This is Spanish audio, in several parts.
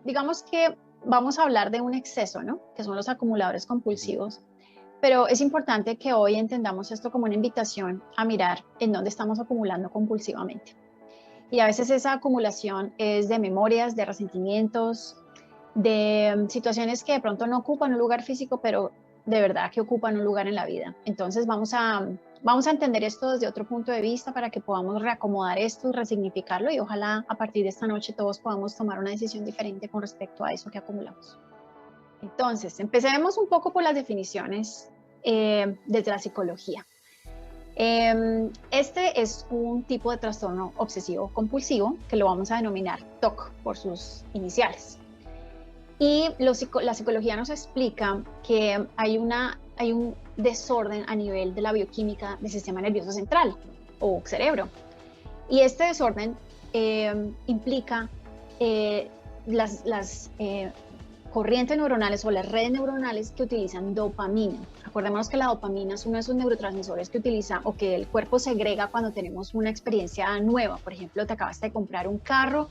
digamos que vamos a hablar de un exceso, ¿no? Que son los acumuladores compulsivos. Pero es importante que hoy entendamos esto como una invitación a mirar en dónde estamos acumulando compulsivamente. Y a veces esa acumulación es de memorias, de resentimientos, de situaciones que de pronto no ocupan un lugar físico, pero de verdad que ocupan un lugar en la vida. Entonces vamos a entender esto desde otro punto de vista para que podamos reacomodar esto y resignificarlo, y ojalá a partir de esta noche todos podamos tomar una decisión diferente con respecto a eso que acumulamos. Entonces, empecemos un poco por las definiciones desde la psicología. Este es un tipo de trastorno obsesivo compulsivo que lo vamos a denominar TOC por sus iniciales. Y la psicología nos explica que hay un desorden a nivel de la bioquímica del sistema nervioso central o cerebro. Y este desorden implica las corrientes neuronales o las redes neuronales que utilizan dopamina. Acordémonos que la dopamina es uno de esos neurotransmisores que utiliza o que el cuerpo segrega cuando tenemos una experiencia nueva. Por ejemplo, te acabaste de comprar un carro,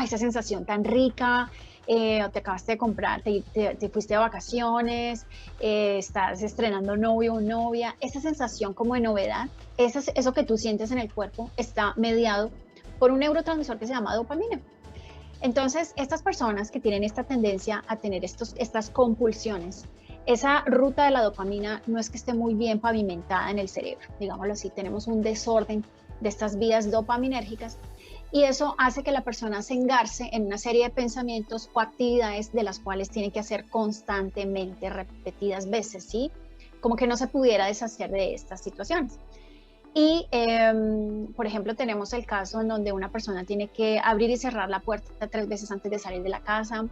esa sensación tan rica, te acabaste de comprar, te fuiste de vacaciones, estás estrenando novio o novia, esa sensación como de novedad, eso que tú sientes en el cuerpo está mediado por un neurotransmisor que se llama dopamina. Entonces, estas personas que tienen esta tendencia a tener estas compulsiones, esa ruta de la dopamina no es que esté muy bien pavimentada en el cerebro, digámoslo así, tenemos un desorden de estas vías dopaminérgicas y eso hace que la persona se engarce en una serie de pensamientos o actividades de las cuales tiene que hacer constantemente, repetidas veces, ¿sí? Como que no se pudiera deshacer de estas situaciones. Y, por ejemplo, tenemos el caso en donde una persona tiene que abrir y cerrar la puerta 3 veces antes de salir de la casa,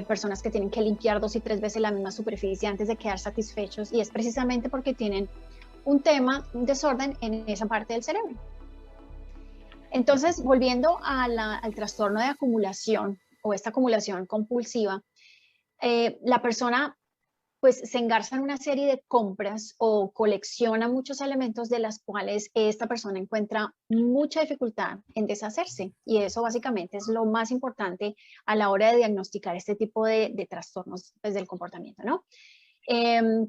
personas que tienen que limpiar 2 y 3 veces la misma superficie antes de quedar satisfechos, y es precisamente porque tienen un un desorden en esa parte del cerebro. Entonces, volviendo al trastorno de acumulación o esta acumulación compulsiva, la persona pues se engarza en una serie de compras o colecciona muchos elementos de las cuales esta persona encuentra mucha dificultad en deshacerse. Y eso básicamente es lo más importante a la hora de diagnosticar este tipo de trastornos pues, del comportamiento, ¿no?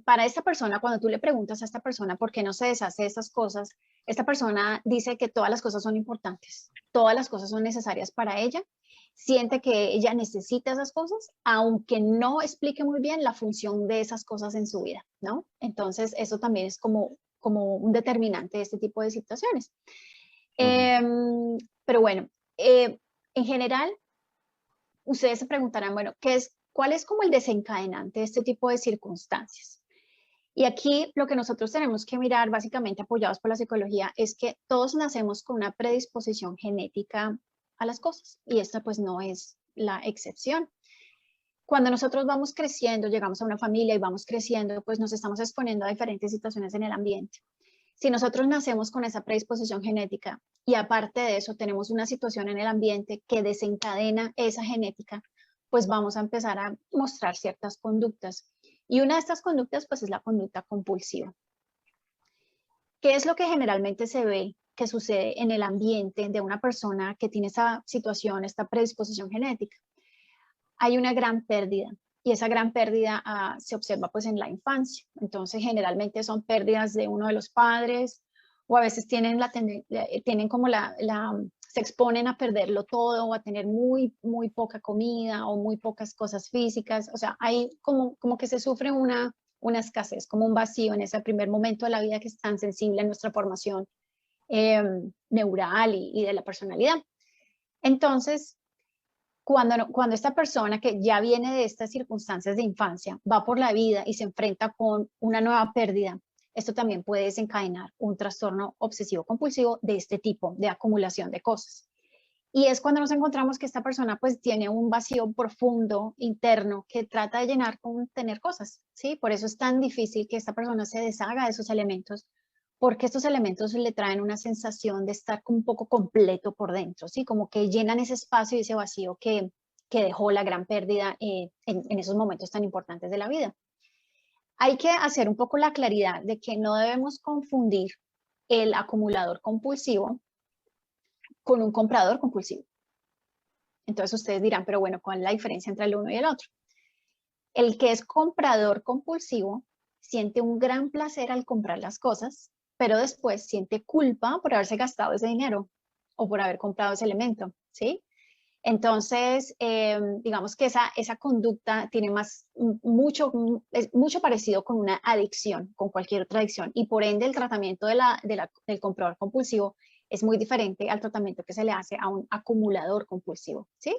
Para esta persona, cuando tú le preguntas a esta persona por qué no se deshace de esas cosas, esta persona dice que todas las cosas son importantes, todas las cosas son necesarias para ella, siente que ella necesita esas cosas, aunque no explique muy bien la función de esas cosas en su vida, ¿no? Entonces, eso también es como un determinante de este tipo de situaciones. Ujú. Pero bueno, en general, ustedes se preguntarán, bueno, ¿cuál es como el desencadenante de este tipo de circunstancias? Y aquí lo que nosotros tenemos que mirar, básicamente apoyados por la psicología, es que todos nacemos con una predisposición genética a las cosas y esta pues no es la excepción. Cuando nosotros vamos creciendo, llegamos a una familia y vamos creciendo, pues nos estamos exponiendo a diferentes situaciones en el ambiente. Si nosotros nacemos con esa predisposición genética y aparte de eso tenemos una situación en el ambiente que desencadena esa genética, pues vamos a empezar a mostrar ciertas conductas. Y una de estas conductas pues es la conducta compulsiva. ¿Qué es lo que generalmente se ve que sucede en el ambiente de una persona que tiene esta situación, esta predisposición genética? Hay una gran pérdida y esa gran pérdida se observa pues en la infancia. Entonces generalmente son pérdidas de uno de los padres o a veces tienen como se exponen a perderlo todo o a tener muy poca comida o muy pocas cosas físicas. O sea, hay como que se sufre una escasez, como un vacío en ese primer momento de la vida que es tan sensible en nuestra formación neural y de la personalidad. Entonces, cuando esta persona que ya viene de estas circunstancias de infancia va por la vida y se enfrenta con una nueva pérdida, esto también puede desencadenar un trastorno obsesivo compulsivo de este tipo, de acumulación de cosas. Y es cuando nos encontramos que esta persona pues tiene un vacío profundo interno que trata de llenar con tener cosas, ¿sí? Por eso es tan difícil que esta persona se deshaga de esos elementos, porque estos elementos le traen una sensación de estar un poco completo por dentro, ¿sí? Como que llenan ese espacio y ese vacío que dejó la gran pérdida en esos momentos tan importantes de la vida. Hay que hacer un poco la claridad de que no debemos confundir el acumulador compulsivo con un comprador compulsivo. Entonces ustedes dirán, pero bueno, ¿cuál es la diferencia entre el uno y el otro? El que es comprador compulsivo siente un gran placer al comprar las cosas, pero después siente culpa por haberse gastado ese dinero o por haber comprado ese elemento, ¿sí? Entonces, digamos que esa conducta tiene es mucho parecido con una adicción, con cualquier otra adicción, y por ende el tratamiento del comprador compulsivo es muy diferente al tratamiento que se le hace a un acumulador compulsivo, ¿sí?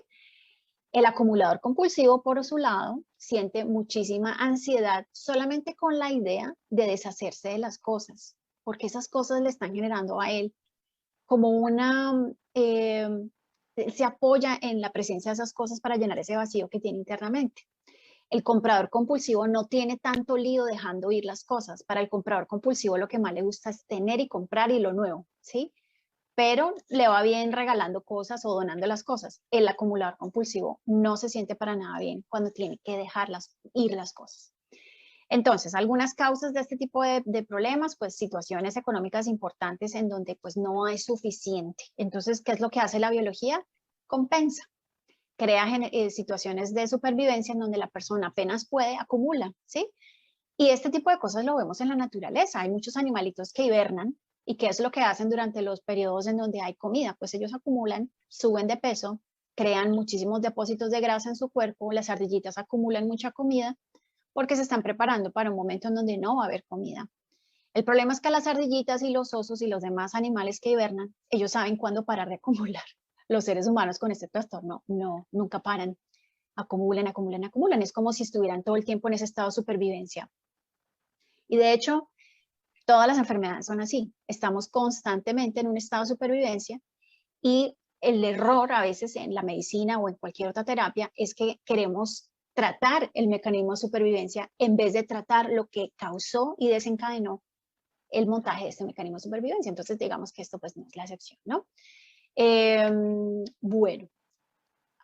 El acumulador compulsivo, por su lado, siente muchísima ansiedad solamente con la idea de deshacerse de las cosas, porque esas cosas le están generando a él como se apoya en la presencia de esas cosas para llenar ese vacío que tiene internamente. El comprador compulsivo no tiene tanto lío dejando ir las cosas. Para el comprador compulsivo lo que más le gusta es tener y comprar y lo nuevo, ¿sí? Pero le va bien regalando cosas o donando las cosas. El acumulador compulsivo no se siente para nada bien cuando tiene que dejarlas ir las cosas. Entonces, algunas causas de este tipo de problemas, pues situaciones económicas importantes en donde pues no hay suficiente. Entonces, ¿qué es lo que hace la biología? Compensa, crea situaciones de supervivencia en donde la persona apenas puede, acumula, ¿sí? Y este tipo de cosas lo vemos en la naturaleza. Hay muchos animalitos que hibernan y ¿qué es lo que hacen durante los periodos en donde hay comida? Pues ellos acumulan, suben de peso, crean muchísimos depósitos de grasa en su cuerpo, las ardillitas acumulan mucha comida porque se están preparando para un momento en donde no va a haber comida. El problema es que las ardillitas y los osos y los demás animales que hibernan, ellos saben cuándo parar de acumular. Los seres humanos con este trastorno nunca paran. Acumulan, acumulan, acumulan. Es como si estuvieran todo el tiempo en ese estado de supervivencia. Y de hecho, todas las enfermedades son así. Estamos constantemente en un estado de supervivencia y el error a veces en la medicina o en cualquier otra terapia es que queremos tratar el mecanismo de supervivencia en vez de tratar lo que causó y desencadenó el montaje de este mecanismo de supervivencia. Entonces, digamos que esto pues no es la excepción, ¿no? Bueno,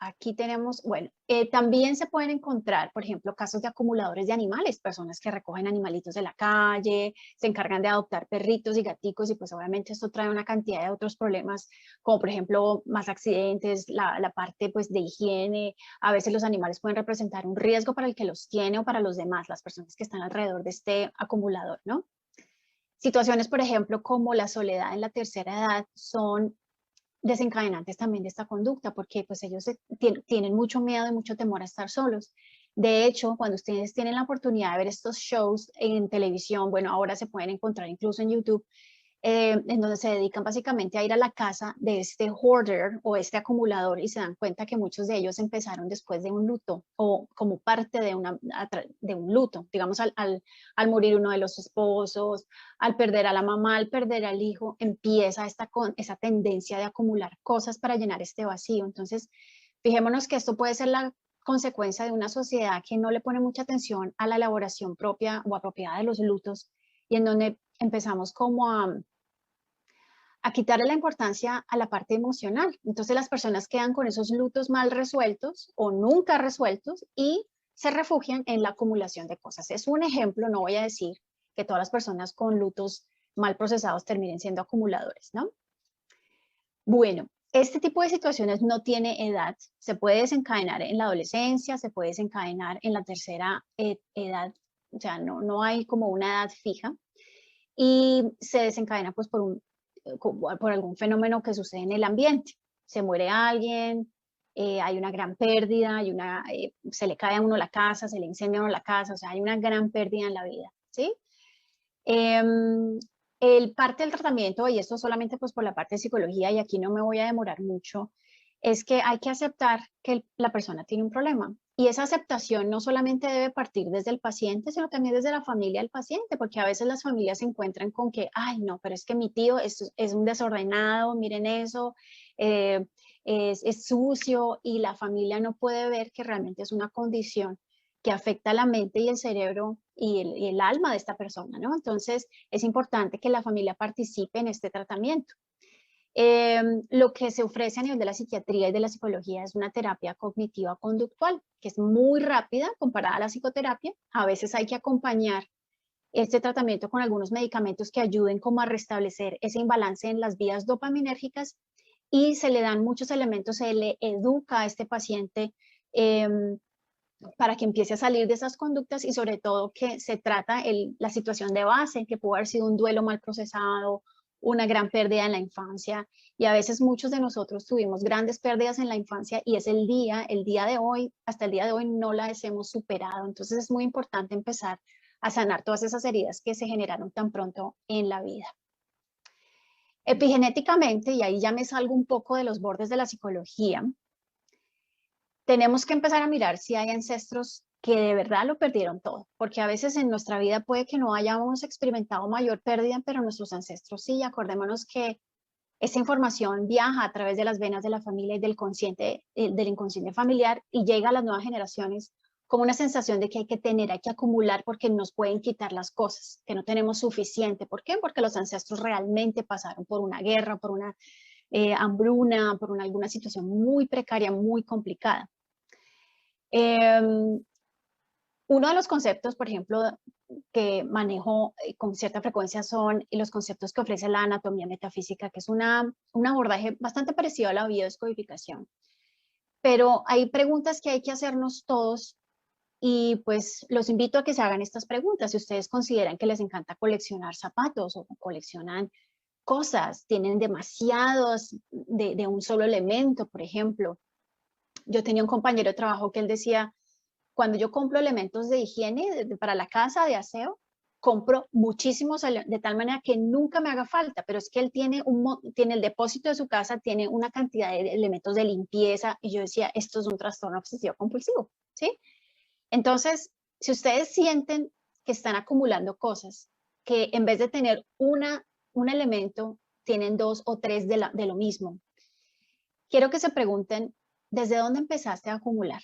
aquí tenemos, bueno, también se pueden encontrar, por ejemplo, casos de acumuladores de animales, personas que recogen animalitos de la calle, se encargan de adoptar perritos y gaticos y pues obviamente esto trae una cantidad de otros problemas, como por ejemplo más accidentes, la parte pues de higiene, a veces los animales pueden representar un riesgo para el que los tiene o para los demás, las personas que están alrededor de este acumulador, ¿no? Situaciones, por ejemplo, como la soledad en la tercera edad son desencadenantes también de esta conducta, porque pues ellos tienen mucho miedo y mucho temor a estar solos. De hecho, cuando ustedes tienen la oportunidad de ver estos shows en televisión, bueno, ahora se pueden encontrar incluso en YouTube, en donde se dedican básicamente a ir a la casa de este hoarder o este acumulador y se dan cuenta que muchos de ellos empezaron después de un luto o como parte de un luto, digamos al morir uno de los esposos, al perder a la mamá, al perder al hijo, empieza esa tendencia de acumular cosas para llenar este vacío. Entonces, fijémonos que esto puede ser la consecuencia de una sociedad que no le pone mucha atención a la elaboración propia o apropiada de los lutos y en donde empezamos como a quitarle la importancia a la parte emocional. Entonces las personas quedan con esos lutos mal resueltos o nunca resueltos y se refugian en la acumulación de cosas. Es un ejemplo, no voy a decir que todas las personas con lutos mal procesados terminen siendo acumuladores, ¿no? Bueno, este tipo de situaciones no tiene edad, se puede desencadenar en la adolescencia, se puede desencadenar en la tercera edad, o sea, no hay como una edad fija y se desencadena pues por algún fenómeno que sucede en el ambiente. Se muere alguien, hay una gran pérdida, se le cae a uno la casa, se le incendia a uno la casa, o sea, hay una gran pérdida en la vida, ¿sí? El parte del tratamiento, y esto solamente pues por la parte de psicología, y aquí no me voy a demorar mucho, es que hay que aceptar que la persona tiene un problema. Y esa aceptación no solamente debe partir desde el paciente, sino también desde la familia del paciente, porque a veces las familias se encuentran con que, ay, no, pero es que mi tío es un desordenado, miren eso, eh, es sucio, y la familia no puede ver que realmente es una condición que afecta la mente y el cerebro y el alma de esta persona, ¿no? Entonces, es importante que la familia participe en este tratamiento. Lo que se ofrece a nivel de la psiquiatría y de la psicología es una terapia cognitiva conductual, que es muy rápida comparada a la psicoterapia. A veces hay que acompañar este tratamiento con algunos medicamentos que ayuden como a restablecer ese imbalance en las vías dopaminérgicas y se le dan muchos elementos, se le educa a este paciente para que empiece a salir de esas conductas y sobre todo que se trata la situación de base, que puede haber sido un duelo mal procesado, una gran pérdida en la infancia y a veces muchos de nosotros tuvimos grandes pérdidas en la infancia y es el día de hoy, hasta el día de hoy no las hemos superado. Entonces es muy importante empezar a sanar todas esas heridas que se generaron tan pronto en la vida. Epigenéticamente, y ahí ya me salgo un poco de los bordes de la psicología, tenemos que empezar a mirar si hay ancestros que de verdad lo perdieron todo, porque a veces en nuestra vida puede que no hayamos experimentado mayor pérdida, pero nuestros ancestros sí. Acordémonos que esa información viaja a través de las venas de la familia y del inconsciente familiar y llega a las nuevas generaciones como una sensación de que hay que tener, hay que acumular porque nos pueden quitar las cosas, que no tenemos suficiente. ¿Por qué? Porque los ancestros realmente pasaron por una guerra, por una hambruna, por alguna situación muy precaria, muy complicada. Uno de los conceptos, por ejemplo, que manejo con cierta frecuencia son los conceptos que ofrece la anatomía metafísica, que es un abordaje bastante parecido a la biodescodificación. Pero hay preguntas que hay que hacernos todos y pues los invito a que se hagan estas preguntas. Si ustedes consideran que les encanta coleccionar zapatos o coleccionan cosas, tienen demasiados de un solo elemento, por ejemplo. Yo tenía un compañero de trabajo que él decía, cuando yo compro elementos de higiene para la casa, de aseo, compro muchísimos de tal manera que nunca me haga falta, pero es que él tiene el depósito de su casa, tiene una cantidad de elementos de limpieza y yo decía, esto es un trastorno obsesivo compulsivo, ¿sí? Entonces, si ustedes sienten que están acumulando cosas, que en vez de tener un elemento, tienen dos o tres de lo mismo, quiero que se pregunten, ¿desde dónde empezaste a acumular?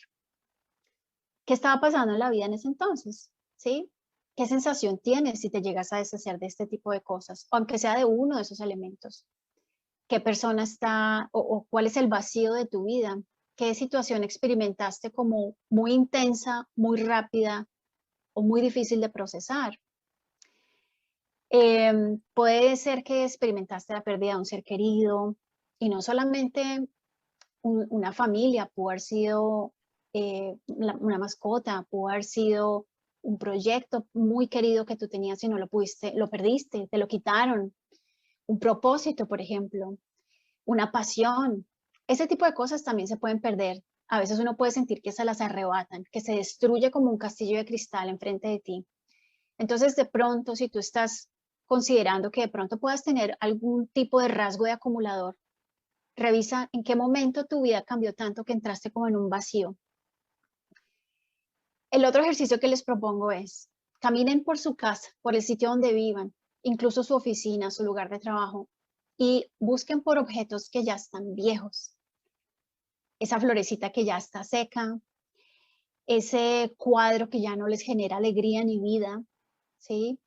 ¿Qué estaba pasando en la vida en ese entonces? ¿Sí? ¿Qué sensación tienes si te llegas a deshacer de este tipo de cosas? Aunque sea de uno de esos elementos. ¿Qué persona está o cuál es el vacío de tu vida? ¿Qué situación experimentaste como muy intensa, muy rápida o muy difícil de procesar? Puede ser que experimentaste la pérdida de un ser querido y no solamente una familia, pudo haber sido una mascota, pudo haber sido un proyecto muy querido que tú tenías y no lo pudiste, lo perdiste, te lo quitaron, un propósito, por ejemplo, una pasión. Ese tipo de cosas también se pueden perder. A veces uno puede sentir que se las arrebatan, que se destruye como un castillo de cristal enfrente de ti. Entonces, de pronto, si tú estás considerando que de pronto puedas tener algún tipo de rasgo de acumulador, revisa en qué momento tu vida cambió tanto que entraste como en un vacío. El otro ejercicio que les propongo es, caminen por su casa, por el sitio donde vivan, incluso su oficina, su lugar de trabajo, y busquen por objetos que ya están viejos. Esa florecita que ya está seca, ese cuadro que ya no les genera alegría ni vida, ¿sí?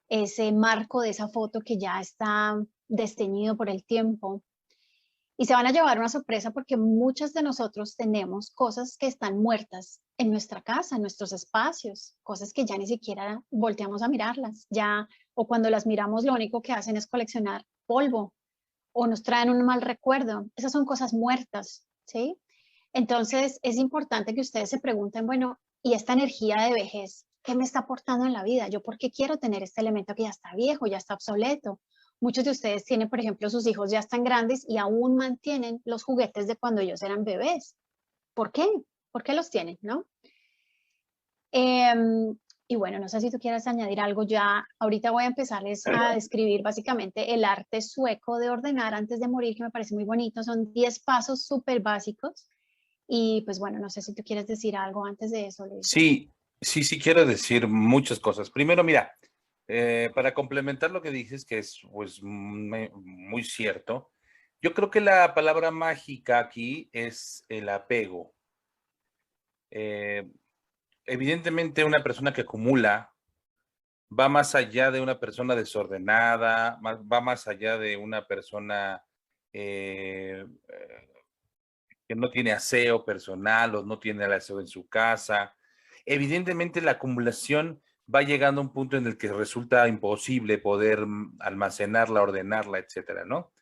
Ese marco de esa foto que ya está desteñido por el tiempo. Y se van a llevar una sorpresa porque muchos de nosotros tenemos cosas que están muertas en nuestra casa, en nuestros espacios, cosas que ya ni siquiera volteamos a mirarlas, ya, o cuando las miramos lo único que hacen es coleccionar polvo o nos traen un mal recuerdo. Esas son cosas muertas, ¿sí? Entonces es importante que ustedes se pregunten, bueno, ¿y esta energía de vejez qué me está aportando en la vida? ¿Yo por qué quiero tener este elemento que ya está viejo, ya está obsoleto? Muchos de ustedes tienen, por ejemplo, sus hijos ya están grandes y aún mantienen los juguetes de cuando ellos eran bebés. ¿Por qué? ¿Por qué los tienen, no? Y bueno, no sé si tú quieras añadir algo ya. Ahorita voy a empezarles a describir básicamente el arte sueco de ordenar antes de morir, que me parece muy bonito. Son 10 pasos súper básicos. Y pues bueno, no sé si tú quieres decir algo antes de eso, Luis. Sí, sí, quiero decir muchas cosas. Primero, mira, para complementar lo que dices, que es pues muy cierto, yo creo que la palabra mágica aquí es el apego. Evidentemente, una persona que acumula va más allá de una persona desordenada, va más allá de una persona que no tiene aseo personal o no tiene el aseo en su casa. Evidentemente, la acumulación va llegando a un punto en el que resulta imposible poder almacenarla, ordenarla, etcétera, ¿no?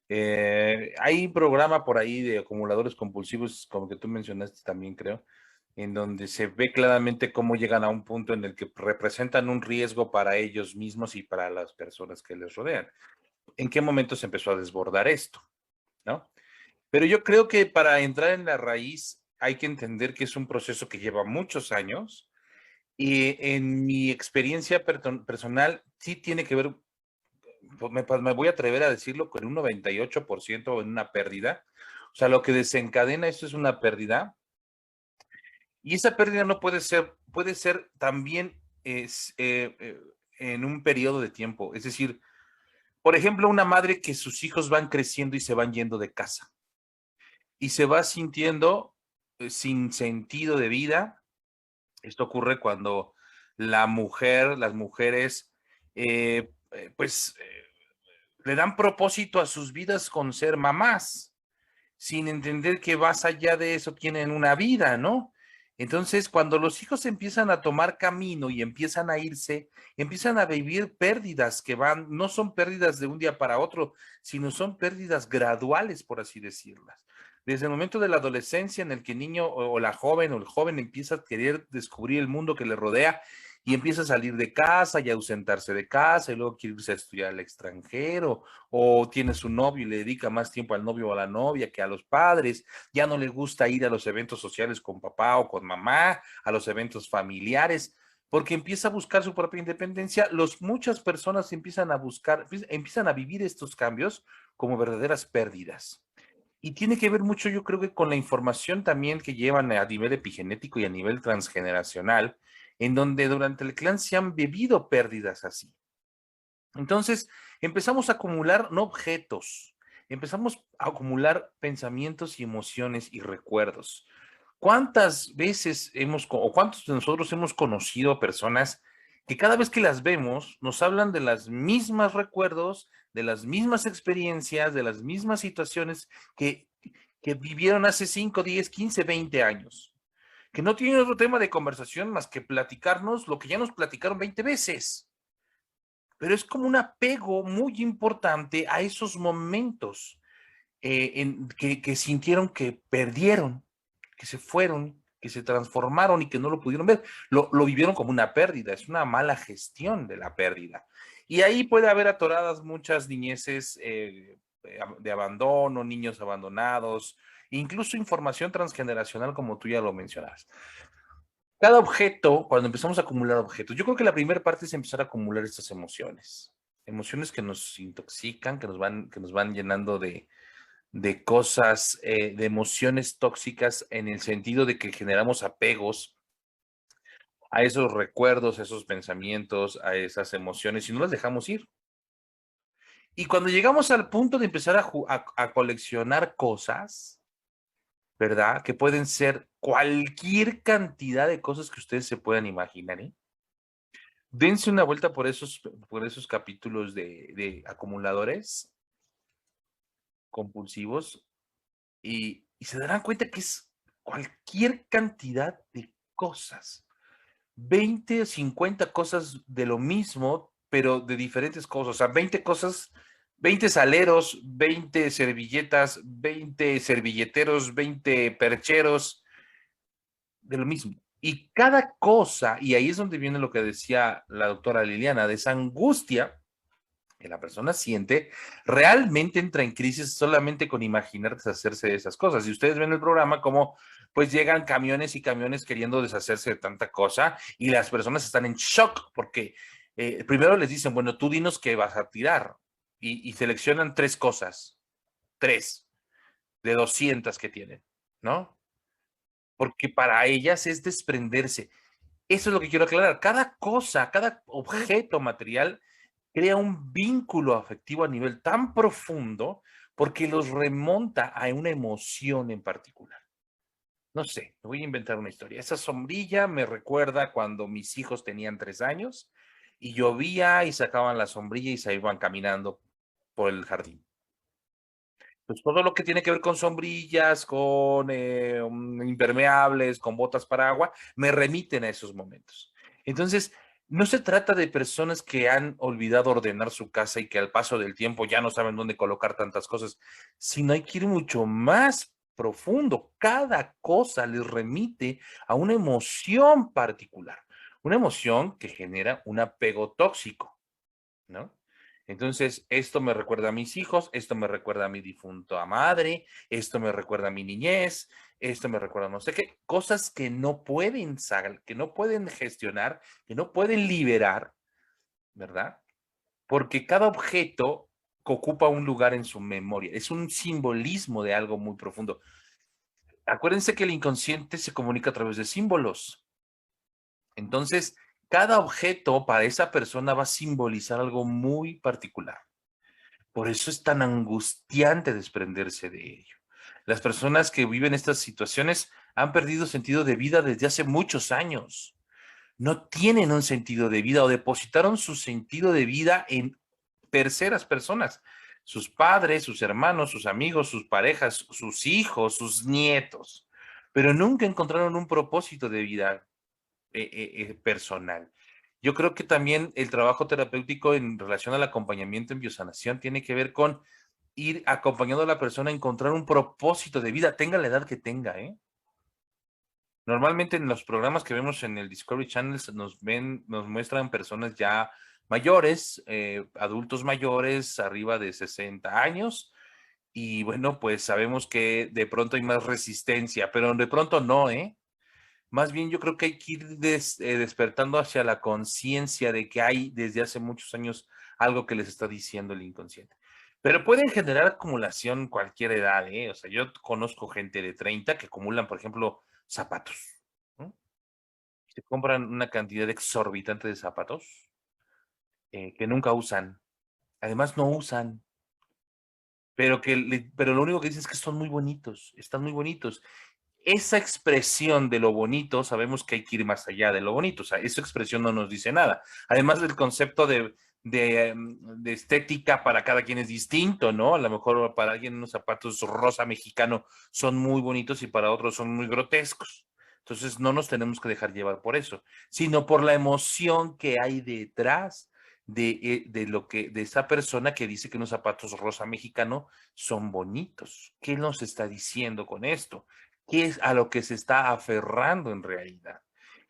Hay un programa por ahí de acumuladores compulsivos, como que tú mencionaste también, creo, en donde se ve claramente cómo llegan a un punto en el que representan un riesgo para ellos mismos y para las personas que les rodean. ¿En qué momento se empezó a desbordar esto? ¿No? Pero yo creo que para entrar en la raíz hay que entender que es un proceso que lleva muchos años y en mi experiencia personal sí tiene que ver, me voy a atrever a decirlo, con un 98% en una pérdida. O sea, lo que desencadena esto es una pérdida y esa pérdida no puede ser también en un periodo de tiempo. Es decir, por ejemplo, una madre que sus hijos van creciendo y se van yendo de casa y se va sintiendo sin sentido de vida. Esto ocurre cuando las mujeres, pues le dan propósito a sus vidas con ser mamás, sin entender que más allá de eso tienen una vida, ¿no? Entonces, cuando los hijos empiezan a tomar camino y empiezan a irse, empiezan a vivir pérdidas que van, no son pérdidas de un día para otro, sino son pérdidas graduales, por así decirlas. Desde el momento de la adolescencia en el que el niño o la joven o el joven empieza a querer descubrir el mundo que le rodea y empieza a salir de casa y a ausentarse de casa y luego quiere irse a estudiar al extranjero o tiene su novio y le dedica más tiempo al novio o a la novia que a los padres, ya no le gusta ir a los eventos sociales con papá o con mamá, a los eventos familiares, porque empieza a buscar su propia independencia. Muchas personas empiezan a buscar, empiezan a vivir estos cambios como verdaderas pérdidas. Y tiene que ver mucho, yo creo que con la información también que llevan a nivel epigenético y a nivel transgeneracional, en donde durante el clan se han vivido pérdidas así. Entonces, empezamos a acumular no objetos, empezamos a acumular pensamientos y emociones y recuerdos. ¿Cuántas veces o cuántos de nosotros hemos conocido personas que cada vez que las vemos nos hablan de las mismas recuerdos, de las mismas experiencias, de las mismas situaciones que, que vivieron hace 5, 10, 15, 20 años? Que no tienen otro tema de conversación más que platicarnos lo que ya nos platicaron 20 veces, pero es como un apego muy importante a esos momentos que sintieron que perdieron, que se fueron, que se transformaron y que no lo pudieron ver. Lo vivieron como una pérdida, es una mala gestión de la pérdida. Y ahí puede haber atoradas muchas niñeces de abandono, niños abandonados, incluso información transgeneracional, como tú ya lo mencionas. Cada objeto, cuando empezamos a acumular objetos, yo creo que la primera parte es empezar a acumular estas emociones. Emociones que nos intoxican, que nos van llenando de cosas, de emociones tóxicas en el sentido de que generamos apegos a esos recuerdos, a esos pensamientos, a esas emociones y no las dejamos ir. Y cuando llegamos al punto de empezar a coleccionar cosas, ¿verdad? Que pueden ser cualquier cantidad de cosas que ustedes se puedan imaginar, ¿eh? Dense una vuelta por esos capítulos de acumuladores compulsivos y se darán cuenta que es cualquier cantidad de cosas. 20 o 50 cosas de lo mismo, pero de diferentes cosas. O sea, 20 cosas, 20 saleros, 20 servilletas, 20 servilleteros, 20 percheros, de lo mismo. Y cada cosa, y ahí es donde viene lo que decía la doctora Liliana, de esa angustia que la persona siente, realmente entra en crisis solamente con imaginar deshacerse de esas cosas. Y ustedes ven el programa como pues llegan camiones y camiones queriendo deshacerse de tanta cosa y las personas están en shock porque primero les dicen, bueno, tú dinos qué vas a tirar y seleccionan tres cosas, tres de 200 que tienen, ¿no? Porque para ellas es desprenderse. Eso es lo que quiero aclarar. Cada cosa, cada objeto material crea un vínculo afectivo a nivel tan profundo porque los remonta a una emoción en particular. No sé, me voy a inventar una historia. Esa sombrilla me recuerda cuando mis hijos tenían 3 años y llovía y sacaban la sombrilla y se iban caminando por el jardín. Pues todo lo que tiene que ver con sombrillas, con impermeables, con botas para agua, me remiten a esos momentos. Entonces, No se trata de personas que han olvidado ordenar su casa y que al paso del tiempo ya no saben dónde colocar tantas cosas, sino hay que ir mucho más profundo. Cada cosa les remite a una emoción particular, una emoción que genera un apego tóxico, ¿no? Entonces, esto me recuerda a mis hijos, esto me recuerda a mi difunta madre, esto me recuerda a mi niñez, esto me recuerda a no sé qué, cosas que no pueden que no pueden gestionar, que no pueden liberar, ¿verdad? Porque cada objeto ocupa un lugar en su memoria, es un simbolismo de algo muy profundo. Acuérdense que el inconsciente se comunica a través de símbolos. Entonces, cada objeto para esa persona va a simbolizar algo muy particular. Por eso es tan angustiante desprenderse de ello. Las personas que viven estas situaciones han perdido sentido de vida desde hace muchos años. No tienen un sentido de vida o depositaron su sentido de vida en terceras personas, sus padres, sus hermanos, sus amigos, sus parejas, sus hijos, sus nietos, pero nunca encontraron un propósito de vida personal. Yo creo que también el trabajo terapéutico en relación al acompañamiento en biosanación tiene que ver con ir acompañando a la persona a encontrar un propósito de vida, tenga la edad que tenga, ¿eh? Normalmente en los programas que vemos en el Discovery Channel nos muestran personas ya mayores, adultos mayores, arriba de 60 años, y bueno, pues sabemos que de pronto hay más resistencia, pero de pronto no, ¿eh? Más bien yo creo que hay que ir despertando hacia la conciencia de que hay desde hace muchos años algo que les está diciendo el inconsciente. Pero pueden generar acumulación cualquier edad, ¿eh? O sea, yo conozco gente de 30 que acumulan, por ejemplo, zapatos, ¿no? Se compran una cantidad exorbitante de zapatos que nunca usan. Además, no usan, pero lo único que dicen es que son muy bonitos, están muy bonitos. Esa expresión de lo bonito, sabemos que hay que ir más allá de lo bonito, o sea, esa expresión no nos dice nada. Además del concepto de estética para cada quien es distinto, ¿no? A lo mejor para alguien unos zapatos rosa mexicano son muy bonitos y para otros son muy grotescos. Entonces no nos tenemos que dejar llevar por eso, sino por la emoción que hay detrás de lo que, de esa persona que dice que unos zapatos rosa mexicano son bonitos. ¿Qué nos está diciendo con esto? ¿Qué es a lo que se está aferrando en realidad?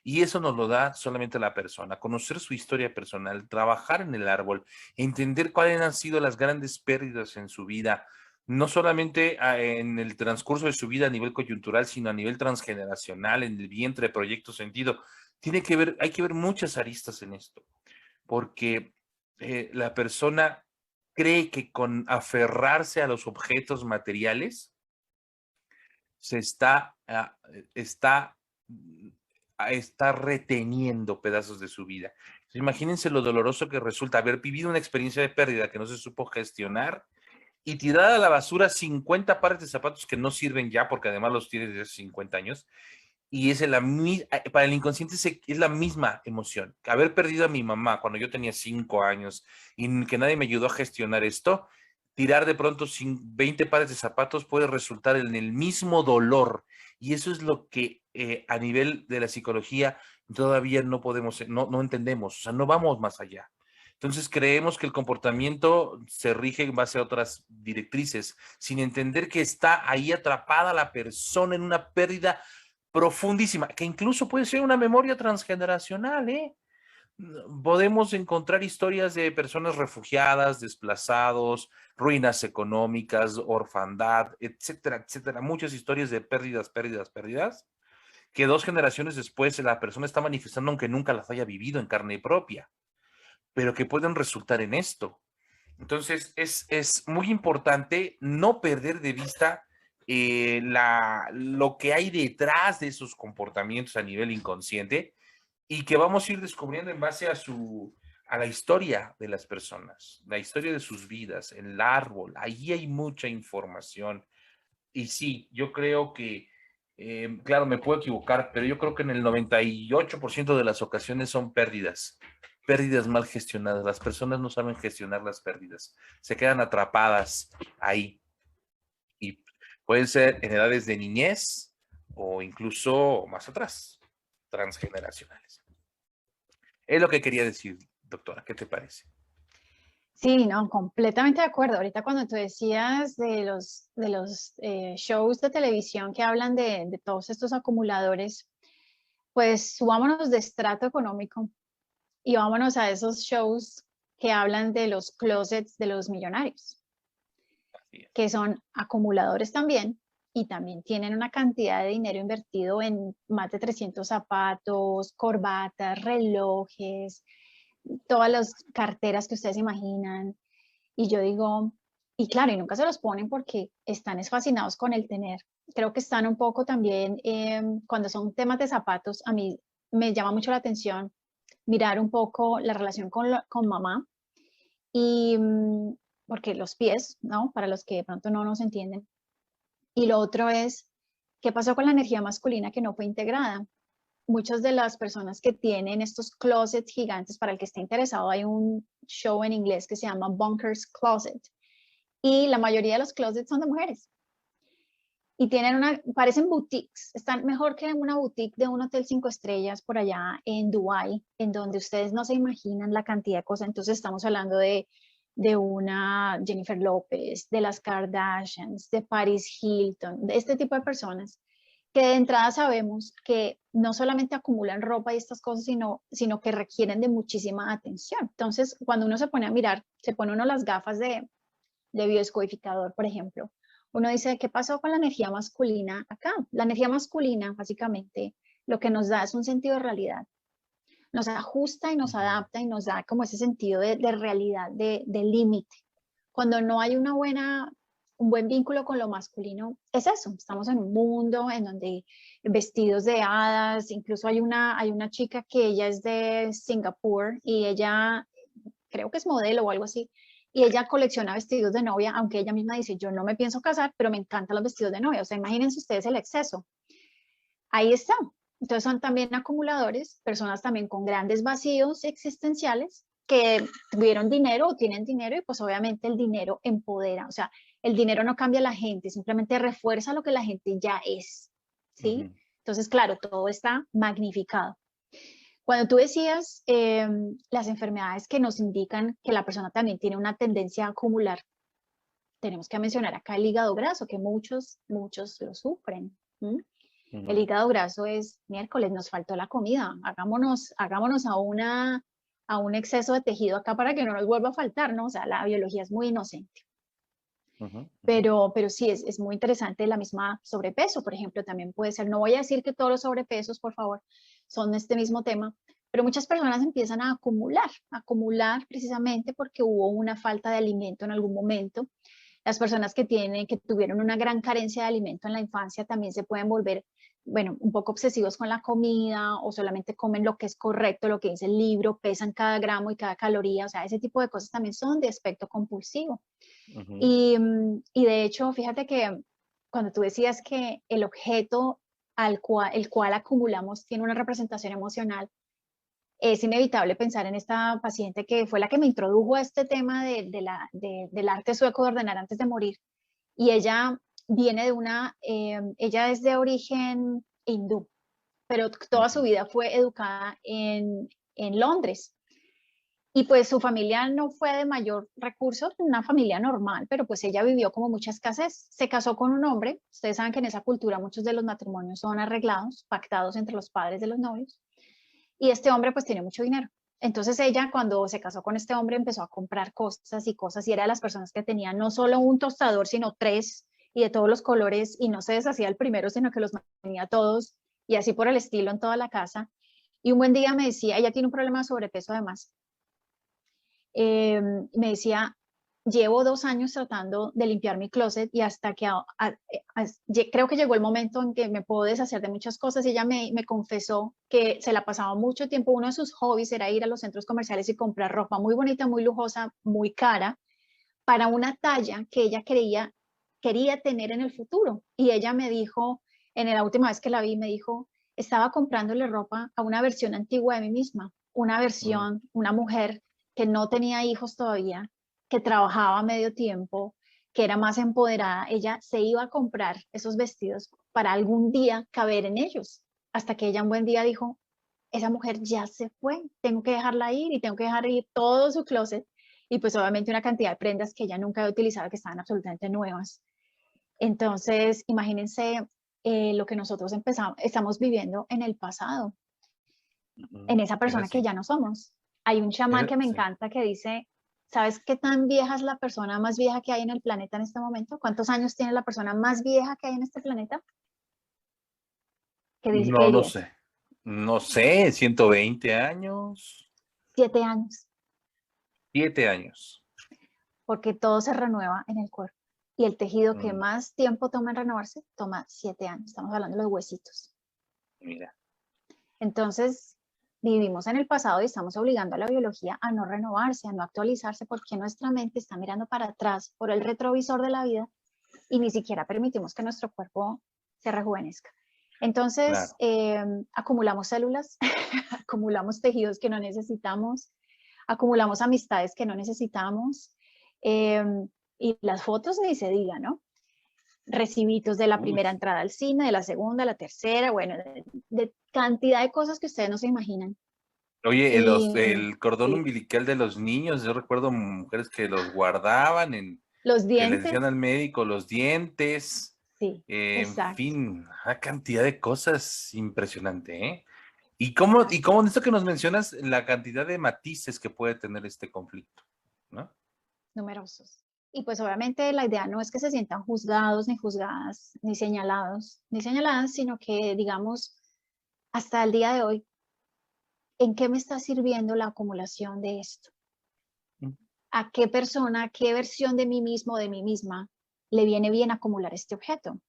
Y eso nos lo da solamente la persona, conocer su historia personal, trabajar en el árbol, entender cuáles han sido las grandes pérdidas en su vida, no solamente en el transcurso de su vida a nivel coyuntural, sino a nivel transgeneracional, en el vientre, proyecto, sentido. Hay que ver muchas aristas en esto, porque la persona cree que con aferrarse a los objetos materiales, se está reteniendo pedazos de su vida. Imagínense lo doloroso que resulta haber vivido una experiencia de pérdida que no se supo gestionar y tirar a la basura 50 pares de zapatos que no sirven ya, porque además los tienes desde hace 50 años, y para el inconsciente es la misma emoción. Haber perdido a mi mamá cuando yo tenía 5 años y que nadie me ayudó a gestionar esto, tirar de pronto 20 pares de zapatos puede resultar en el mismo dolor. Y eso es lo que a nivel de la psicología todavía no podemos, no entendemos, o sea, no vamos más allá. Entonces creemos que el comportamiento se rige en base a otras directrices, sin entender que está ahí atrapada la persona en una pérdida profundísima, que incluso puede ser una memoria transgeneracional, ¿eh? Podemos encontrar historias de personas refugiadas, desplazados, ruinas económicas, orfandad, etcétera, etcétera. Muchas historias de pérdidas, pérdidas, pérdidas, que 2 generaciones después la persona está manifestando aunque nunca las haya vivido en carne propia, pero que pueden resultar en esto. Entonces, es muy importante no perder de vista lo que hay detrás de esos comportamientos a nivel inconsciente y que vamos a ir descubriendo en base a la historia de las personas, la historia de sus vidas, el árbol. Ahí hay mucha información. Y sí, yo creo que, claro, me puedo equivocar, pero yo creo que en el 98% de las ocasiones son pérdidas mal gestionadas. Las personas no saben gestionar las pérdidas, se quedan atrapadas ahí y pueden ser en edades de niñez o incluso más atrás, transgeneracionales. Es lo que quería decir, doctora. ¿Qué te parece? Sí, no, completamente de acuerdo. Ahorita cuando tú decías de los shows de televisión que hablan de todos estos acumuladores, pues subámonos de estrato económico y vámonos a esos shows que hablan de los closets de los millonarios, Así es. que son acumuladores también y también tienen una cantidad de dinero invertido en más de 300 zapatos, corbatas, relojes, todas las carteras que ustedes imaginan. Y yo digo, y claro, y nunca se los ponen porque están fascinados con el tener. Creo que están un poco también, cuando son temas de zapatos, a mí me llama mucho la atención mirar un poco la relación con mamá y porque los pies, ¿no? Para los que de pronto no nos entienden. Y lo otro es, ¿qué pasó con la energía masculina que no fue integrada? Muchas de las personas que tienen estos closets gigantes, para el que esté interesado, hay un show en inglés que se llama Bunkers Closet. Y la mayoría de los closets son de mujeres. Y tienen parecen boutiques, están mejor que en una boutique de un hotel 5 estrellas por allá en Dubái, en donde ustedes no se imaginan la cantidad de cosas. Entonces estamos hablando de una Jennifer López, de las Kardashians, de Paris Hilton, de este tipo de personas que de entrada sabemos que no solamente acumulan ropa y estas cosas, sino que requieren de muchísima atención. Entonces, cuando uno se pone a mirar, se pone uno las gafas de biodescodificador, por ejemplo, uno dice, ¿qué pasó con la energía masculina acá? La energía masculina, básicamente, lo que nos da es un sentido de realidad. Nos ajusta y nos adapta y nos da como ese sentido de realidad, de límite. Cuando no hay un buen vínculo con lo masculino, es eso. Estamos en un mundo en donde vestidos de hadas, incluso hay una chica que ella es de Singapur y ella creo que es modelo o algo así, y ella colecciona vestidos de novia, aunque ella misma dice, yo no me pienso casar, pero me encantan los vestidos de novia. O sea, imagínense ustedes el exceso. Ahí está. Entonces son también acumuladores, personas también con grandes vacíos existenciales que tuvieron dinero o tienen dinero y pues obviamente el dinero empodera. O sea, el dinero no cambia a la gente, simplemente refuerza lo que la gente ya es. ¿Sí? Entonces, claro, todo está magnificado. Cuando tú decías las enfermedades que nos indican que la persona también tiene una tendencia a acumular, tenemos que mencionar acá el hígado graso, que muchos lo sufren. El hígado graso es miércoles, nos faltó la comida, hagámonos a un exceso de tejido acá para que no nos vuelva a faltar, ¿no? O sea, la biología es muy inocente. Pero sí, es muy interesante la misma sobrepeso, por ejemplo, también puede ser, no voy a decir que todos los sobrepesos, por favor, son este mismo tema, pero muchas personas empiezan a acumular precisamente porque hubo una falta de alimento en algún momento. Las personas que tuvieron una gran carencia de alimento en la infancia también se pueden volver, bueno, un poco obsesivos con la comida o solamente comen lo que es correcto, lo que dice el libro, pesan cada gramo y cada caloría, o sea, ese tipo de cosas también son de aspecto compulsivo. Y de hecho, fíjate que cuando tú decías que el objeto el cual acumulamos tiene una representación emocional, es inevitable pensar en esta paciente que fue la que me introdujo a este tema del arte sueco de ordenar antes de morir. Y ella viene ella es de origen hindú, pero toda su vida fue educada en Londres. Y pues su familia no fue de mayor recurso, una familia normal, pero pues ella vivió como mucha escasez. Se casó con un hombre, ustedes saben que en esa cultura muchos de los matrimonios son arreglados, pactados entre los padres de los novios, y este hombre pues tiene mucho dinero. Entonces ella cuando se casó con este hombre empezó a comprar cosas y cosas y era de las personas que tenían no solo un tostador, sino tres y de todos los colores y no se deshacía el primero, sino que los mantenía todos y así por el estilo en toda la casa. Y un buen día me decía, ella tiene un problema de sobrepeso además, me decía, llevo 2 años tratando de limpiar mi closet y hasta que creo que llegó el momento en que me puedo deshacer de muchas cosas y ella me confesó que se la pasaba mucho tiempo, uno de sus hobbies era ir a los centros comerciales y comprar ropa muy bonita, muy lujosa, muy cara, para una talla que ella quería tener en el futuro. Y ella me dijo, en la última vez que la vi, me dijo, estaba comprándole ropa a una versión antigua de mí misma, una versión, una mujer que no tenía hijos todavía, que trabajaba medio tiempo, que era más empoderada. Ella se iba a comprar esos vestidos para algún día caber en ellos, hasta que ella un buen día dijo, esa mujer ya se fue, tengo que dejarla ir y tengo que dejar ir todo su closet y pues obviamente una cantidad de prendas que ella nunca había utilizado que estaban absolutamente nuevas. Entonces, imagínense lo que nosotros estamos viviendo en el pasado, en esa Es persona que así. ya no somos. Hay un chamán que me Sí. encanta que dice, ¿sabes qué tan vieja es la persona más vieja que hay en el planeta en este momento? ¿Cuántos años tiene la persona más vieja que hay en este planeta? ¿Qué No, no dirías? sé. No sé, 120 años, 7 años, 7 años. porque todo se renueva en el cuerpo. Y el tejido que Mm, más tiempo toma en renovarse, toma 7 años. Estamos hablando de los huesitos. mira. Entonces, vivimos en el pasado y estamos obligando a la biología a no renovarse, a no actualizarse, porque nuestra mente está mirando para atrás por el retrovisor de la vida y ni siquiera permitimos que nuestro cuerpo se rejuvenezca. Entonces, Claro. acumulamos células, acumulamos tejidos que no necesitamos, acumulamos amistades que no necesitamos, eh, y las fotos ni se diga, ¿no? Recibitos de la Uy. primera entrada al cine, de la segunda, la tercera, bueno, de cantidad de cosas que ustedes no se imaginan. Oye, Y el cordón sí, umbilical de los niños, yo recuerdo mujeres que los guardaban los que les decían dientes, al médico los dientes, sí, en exacto. fin, una cantidad de cosas impresionante, ¿eh? Y cómo en esto que nos mencionas, la cantidad de matices que puede tener este conflicto, ¿no? Numerosos. Y pues obviamente la idea no es que se sientan juzgados, ni juzgadas, ni señaladas, sino que digamos, hasta el día de hoy, ¿en qué me está sirviendo la acumulación de esto? Mm. ¿A qué persona, qué versión de mí mismo o de mí misma le viene bien acumular este objeto?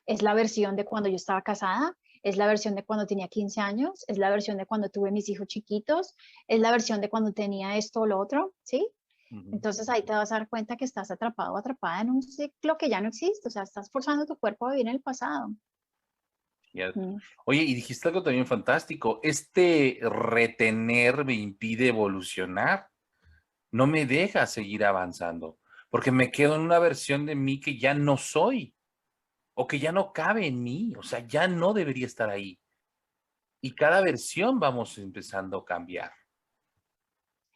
¿Es la versión de cuando yo estaba casada? ¿Es la versión de cuando tenía 15 años? ¿Es la versión de cuando tuve mis hijos chiquitos? ¿Es la versión de cuando tenía esto o lo otro? ¿Sí? Ujú, Entonces ahí ujú. te vas a dar cuenta que estás atrapado o atrapada en un ciclo que ya no existe, o sea, estás forzando tu cuerpo a vivir en el pasado. Cierto. Mm. Oye, y dijiste algo también fantástico, este retener me impide evolucionar, no me deja seguir avanzando, porque me quedo en una versión de mí que ya no soy, o que ya no cabe en mí, o sea, ya no debería estar ahí. Y cada versión vamos empezando a cambiar,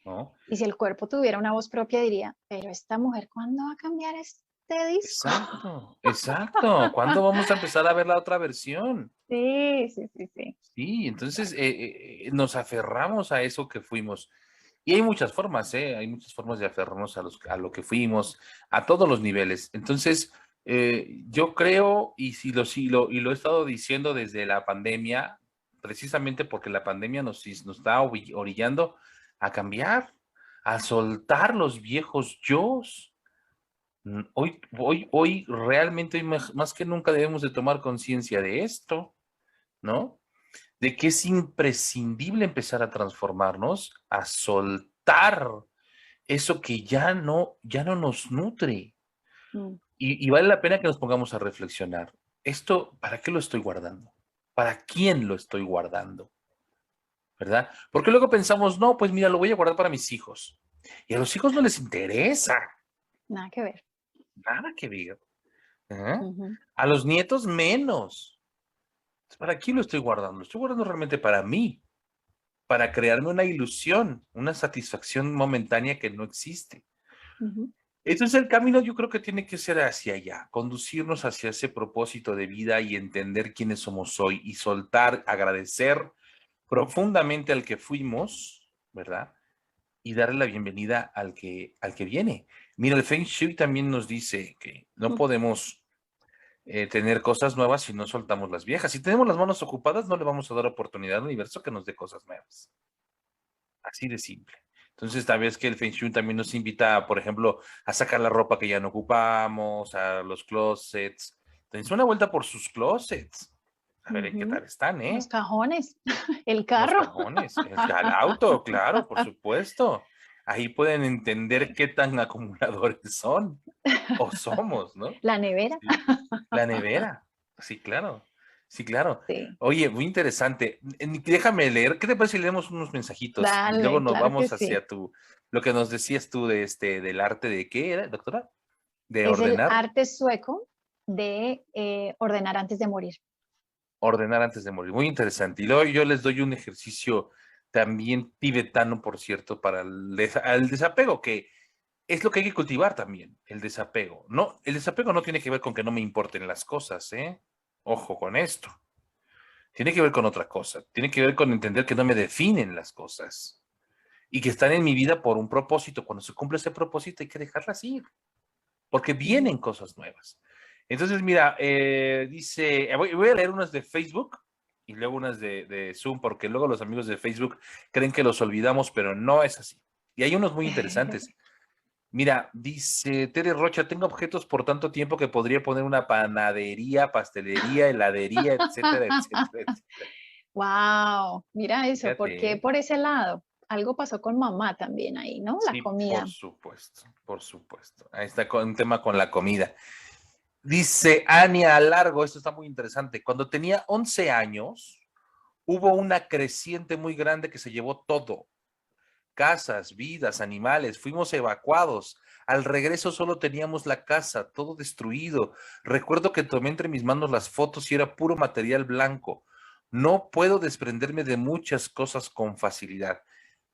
¿no? Y si el cuerpo tuviera una voz propia, diría, pero esta mujer, ¿cuándo va a cambiar este disco? Exacto, exacto. ¿Cuándo vamos a empezar a ver la otra versión? Sí, sí, sí, sí. Sí, entonces nos aferramos a eso que fuimos. Y hay muchas formas, ¿eh? Hay muchas formas de aferrarnos a lo que fuimos, a todos los niveles. Entonces, yo creo, y lo he estado diciendo desde la pandemia, precisamente porque la pandemia nos está orillando a cambiar, a soltar los viejos yos. Hoy realmente, hoy más que nunca debemos de tomar conciencia de esto, ¿no? De que es imprescindible empezar a transformarnos, a soltar eso que ya no nos nutre. Mm. Y vale la pena que nos pongamos a reflexionar. ¿Esto para qué lo estoy guardando? ¿Para quién lo estoy guardando? ¿Verdad? Porque luego pensamos, no, pues mira, lo voy a guardar para mis hijos. Y a los hijos no les interesa, Nada que ver. nada que ver. ¿Eh? Ujú, A los nietos menos. ¿Para quién lo estoy guardando? Lo estoy guardando realmente para mí, para crearme una ilusión, una satisfacción momentánea que no existe. ujú. Entonces el camino yo creo que tiene que ser hacia allá, conducirnos hacia ese propósito de vida y entender quiénes somos hoy y soltar, agradecer profundamente al que fuimos, ¿verdad? Y darle la bienvenida al que viene. Mira, el Feng Shui también nos dice que no podemos tener cosas nuevas si no soltamos las viejas. Si tenemos las manos ocupadas, no le vamos a dar oportunidad al universo que nos dé cosas nuevas. Así de simple. Entonces, tal vez que el Feng Shui también nos invita, por ejemplo, a sacar la ropa que ya no ocupamos, a los closets. Dense una vuelta por sus closets. A ver en qué Ujú. tal están, Los ¿eh? cajones, el Los carro, cajones, el auto, claro, por supuesto. Ahí pueden entender qué tan acumuladores son o somos, ¿no? la nevera. Sí. La nevera. Sí, claro. Sí, claro. Sí, Oye, muy interesante. Déjame leer. ¿Qué te parece si leemos unos mensajitos y luego dale, nos claro que vamos sí. hacia lo que nos decías tú de del arte de qué era, doctora? De Es el ordenar. arte sueco de ordenar antes de morir. Ordenar antes de morir. Muy interesante. Y luego yo les doy un ejercicio también tibetano, por cierto, para el desapego, que es lo que hay que cultivar también, el desapego. No, el desapego no tiene que ver con que no me importen las cosas, ¿eh? Ojo con esto. Tiene que ver con otra cosa. Tiene que ver con entender que no me definen las cosas y que están en mi vida por un propósito. Cuando se cumple ese propósito hay que dejarlas ir, porque vienen Ujú. cosas nuevas. Entonces, mira, dice, voy a leer unas de Facebook y luego unas de Zoom, porque luego los amigos de Facebook creen que los olvidamos, pero no es así. Y hay unos muy interesantes. Mira, dice Tere Rocha, tengo objetos por tanto tiempo que podría poner una panadería, pastelería, heladería, etcétera, etcétera, etcétera. Wow, mira eso, ¿por Fíjate, qué ¿eh? por ese lado? Algo pasó con mamá también ahí, ¿no? La Sí, por comida. supuesto, por supuesto. Ahí está un tema con la comida. Dice Ania Largo, esto está muy interesante. Cuando tenía 11 años, hubo una creciente muy grande que se llevó todo. Casas, vidas, animales, fuimos evacuados. Al regreso solo teníamos la casa, todo destruido. Recuerdo que tomé entre mis manos las fotos y era puro material blanco. No puedo desprenderme de muchas cosas con facilidad.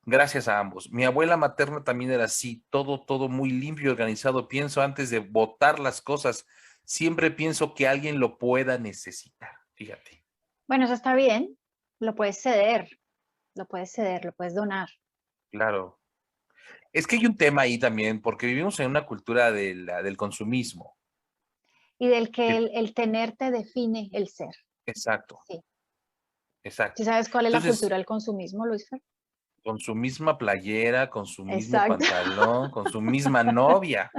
Gracias a ambos. Mi abuela materna también era así, todo muy limpio y organizado. Pienso antes de botar las cosas, siempre pienso que alguien lo pueda necesitar. Fíjate, Bueno, eso está bien, lo puedes ceder, lo puedes ceder, lo puedes donar. claro. Es que hay un tema ahí también, porque vivimos en una cultura del consumismo. Y del que Que- el tener te define el ser. exacto, Sí. ¿Sí exacto. sabes cuál es la Entonces, cultura del consumismo, Luisfer? con su misma playera, con su mismo Exacto. pantalón, con su misma novia,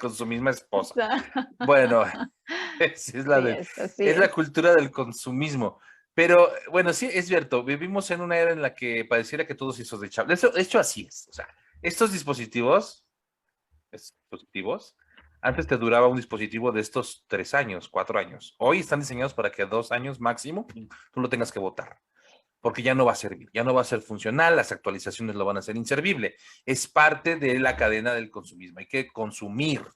con su misma esposa. Exacto. Bueno, es la Sí, esto sí es la es. cultura del consumismo. Pero bueno, sí, es cierto, vivimos en una era en la que pareciera que todo se hizo desechable. De hecho, así es. O sea, estos dispositivos, antes te duraba un dispositivo de estos 3 años, 4 años. Hoy están diseñados para que a 2 años máximo tú lo tengas que botar, porque ya no va a servir, ya no va a ser funcional, las actualizaciones lo van a hacer inservible. Es parte de la cadena del consumismo. Hay que consumir,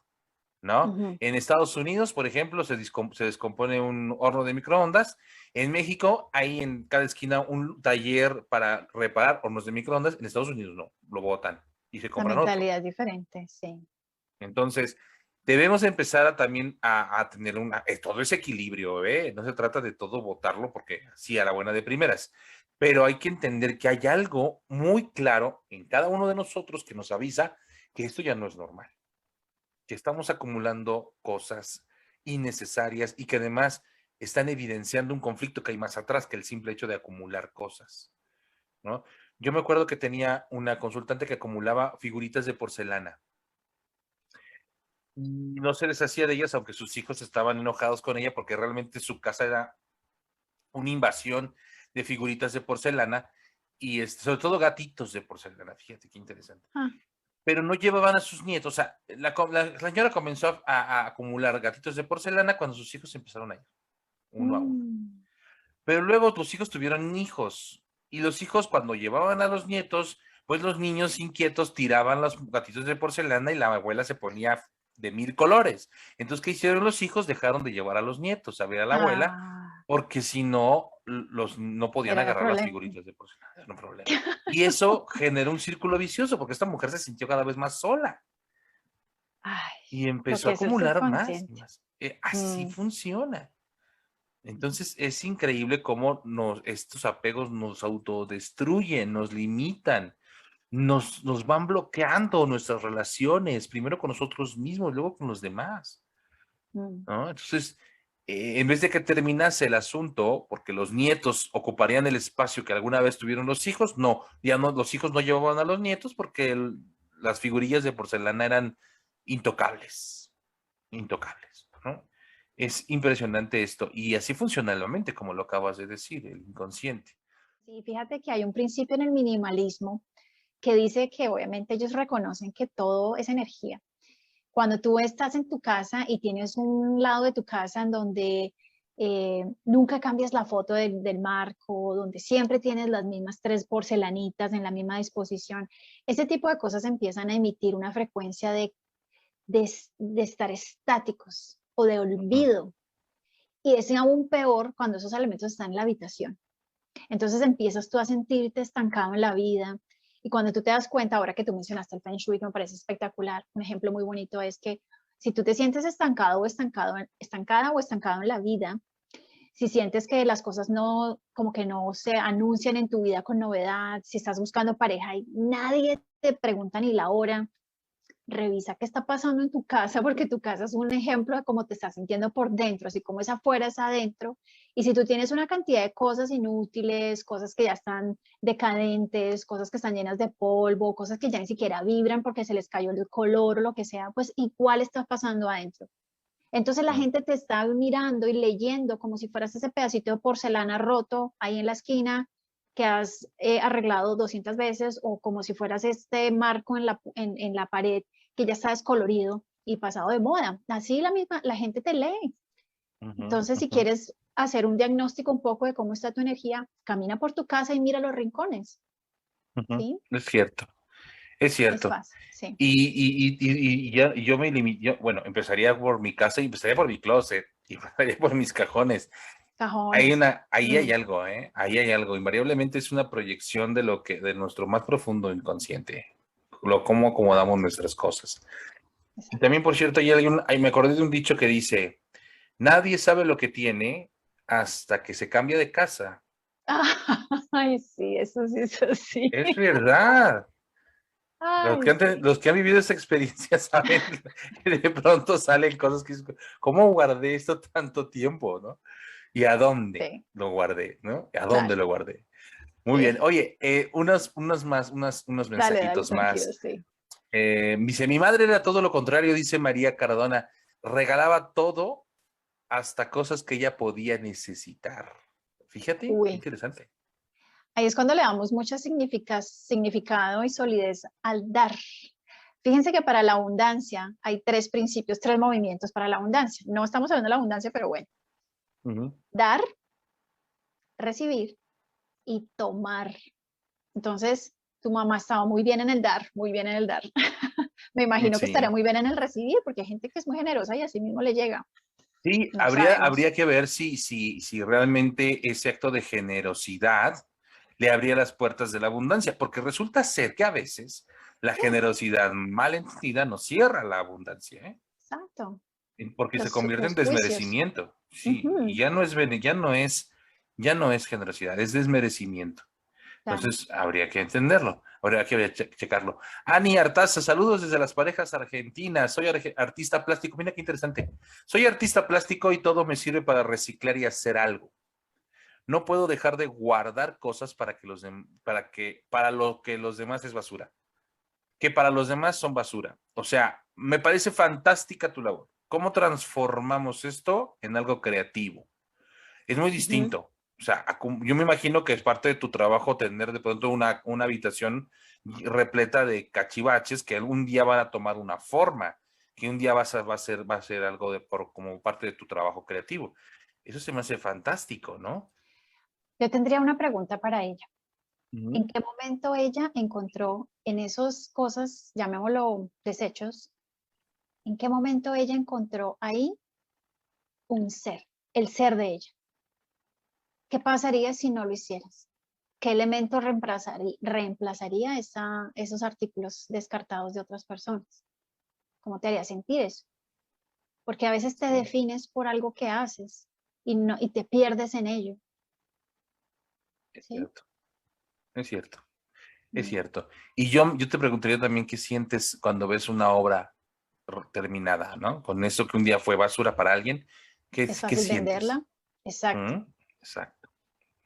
¿no? Ujú. En Estados Unidos, por ejemplo, se descompone un horno de microondas. En México hay en cada esquina un taller para reparar hornos de microondas. En Estados Unidos no, lo botan y se La compran otro. mentalidad es diferente, sí. Entonces, debemos empezar también a tener todo ese equilibrio, ¿eh? No se trata de todo botarlo porque sí, a la buena de primeras, pero hay que entender que hay algo muy claro en cada uno de nosotros que nos avisa que esto ya no es normal, que estamos acumulando cosas innecesarias y que además están evidenciando un conflicto que hay más atrás que el simple hecho de acumular cosas, ¿no? Yo me acuerdo que tenía una consultante que acumulaba figuritas de porcelana y no se deshacía de ellas, aunque sus hijos estaban enojados con ella porque realmente su casa era una invasión de figuritas de porcelana y sobre todo gatitos de porcelana, fíjate qué interesante. Ah, Pero no llevaban a sus nietos, o sea, la señora comenzó a acumular gatitos de porcelana cuando sus hijos empezaron a ir, uno a uno. mm, Pero luego los hijos tuvieron hijos y los hijos cuando llevaban a los nietos, pues los niños inquietos tiraban los gatitos de porcelana y la abuela se ponía de 1000 colores. Entonces, ¿qué hicieron los hijos? Dejaron de llevar a los nietos a ver a la abuela ah, porque si no, no podían era el agarrar las problema. figuritas de porcelana, era un problema. Y eso generó un círculo vicioso porque esta mujer se sintió cada vez más sola Ay, y lo empezó que a es el acumular más y subconsciente. más. Así Mm, funciona. Entonces es increíble cómo estos apegos nos autodestruyen, nos limitan, nos van bloqueando nuestras relaciones, primero con nosotros mismos, luego con los demás, mm. ¿no? Entonces, en vez de que terminase el asunto, porque los nietos ocuparían el espacio que alguna vez tuvieron los hijos, no, ya no, los hijos no llevaban a los nietos porque las figurillas de porcelana eran intocables, intocables, ¿no? Es impresionante esto. Y así funciona la mente, como lo acabas de decir, el inconsciente. Sí, fíjate que hay un principio en el minimalismo que dice que obviamente ellos reconocen que todo es energía. Cuando tú estás en tu casa y tienes un lado de tu casa en donde nunca cambias la foto del marco, donde siempre tienes las mismas tres porcelanitas en la misma disposición, ese tipo de cosas empiezan a emitir una frecuencia de estar estáticos o de Ujú. olvido. Y es aún peor cuando esos elementos están en la habitación. Entonces empiezas tú a sentirte estancado en la vida. Y cuando tú te das cuenta, ahora que tú mencionaste el Feng Shui, que me parece espectacular, un ejemplo muy bonito es que si tú te sientes estancado o estancada o estancado en la vida, si sientes que las cosas no, como que no se anuncian en tu vida con novedad, si estás buscando pareja y nadie te pregunta ni la hora, revisa qué está pasando en tu casa, porque tu casa es un ejemplo de cómo te estás sintiendo por dentro, así como es afuera, es adentro. Y si tú tienes una cantidad de cosas inútiles, cosas que ya están decadentes, cosas que están llenas de polvo, cosas que ya ni siquiera vibran porque se les cayó el color o lo que sea, pues igual está pasando adentro. Entonces la gente te está mirando y leyendo como si fueras ese pedacito de porcelana roto ahí en la esquina que has arreglado 200 veces o como si fueras este marco en la pared que ya está descolorido y pasado de moda. Así la gente te lee. Ujú, Entonces, si ujú, quieres hacer un diagnóstico un poco de cómo está tu energía, camina por tu casa y mira los rincones, ujú. ¿sí? Es cierto, es Es cierto. fácil, sí. Y yo me limito, bueno, empezaría por mi casa y empezaría por mi closet y empezaría por mis cajones. Cajones. Ahí hay Mm, algo, ¿eh? Ahí hay algo. Invariablemente es una proyección de de nuestro más profundo inconsciente, cómo acomodamos exacto, nuestras cosas. Y exacto. también, por cierto, me acordé de un dicho que dice, nadie sabe lo que tiene hasta que se cambia de casa. Ay, sí, eso sí, eso sí. Es verdad. Ay, sí. Los que han vivido esa experiencia saben que de pronto salen cosas que dices, ¿cómo guardé esto tanto tiempo, no? ¿Y a dónde Sí, lo guardé, no? ¿A dónde claro, lo guardé? Muy bien. sí. Oye, unos Dale, dale, mensajitos tranquilo, más. sí. Dice, mi madre era todo lo contrario, dice María Cardona. Regalaba todo hasta cosas que ella podía necesitar. Fíjate, qué Uy, interesante. ahí es cuando le damos mucho significado y solidez al dar. Fíjense que para la abundancia hay tres principios, tres movimientos para la abundancia. No estamos hablando de la abundancia, pero bueno. Ujú. Dar, recibir y tomar. Entonces, tu mamá estaba muy bien en el dar, muy bien en el dar. Me imagino que estaría Sí. muy bien en el recibir, porque hay gente que es muy generosa y así mismo le llega. Sí, No sabemos. habría que ver si realmente ese acto de generosidad le abría las puertas de la abundancia, porque resulta ser que a veces la Sí, generosidad mal entendida nos cierra la abundancia, ¿eh? exacto. Porque se convierte en Los juicios. desmerecimiento, sí, y Ujú, ya no es generosidad, es desmerecimiento. claro. Entonces, habría que entenderlo, habría que checarlo. Ani Artaza, saludos desde las parejas argentinas. Soy artista plástico. Mira qué interesante. Soy artista plástico y todo me sirve para reciclar y hacer algo. No puedo dejar de guardar cosas para lo que los demás es basura, que para los demás son basura. O sea, me parece fantástica tu labor. ¿Cómo transformamos esto en algo creativo? Es muy Ujú. distinto. O sea, yo me imagino que es parte de tu trabajo tener de pronto una habitación repleta de cachivaches que algún día van a tomar una forma, que un día va a ser algo como parte de tu trabajo creativo. Eso se me hace fantástico, ¿no? Yo tendría una pregunta para ella. ¿En Ujú. qué momento ella encontró en esas cosas, llamémoslo desechos, en qué momento ella encontró ahí un ser, el ser de ella? ¿Qué pasaría si no lo hicieras? ¿Qué elemento reemplazaría esos artículos descartados de otras personas? ¿Cómo te haría sentir eso? Porque a veces te Sí, defines por algo que haces y, no, y te pierdes en ello, es ¿sí? cierto, es cierto, es Mm. cierto. Y yo te preguntaría también qué sientes cuando ves una obra terminada, ¿no? Con eso que un día fue basura para alguien, Es qué fácil sientes? venderla. Exacto. ¿Mm? Exacto,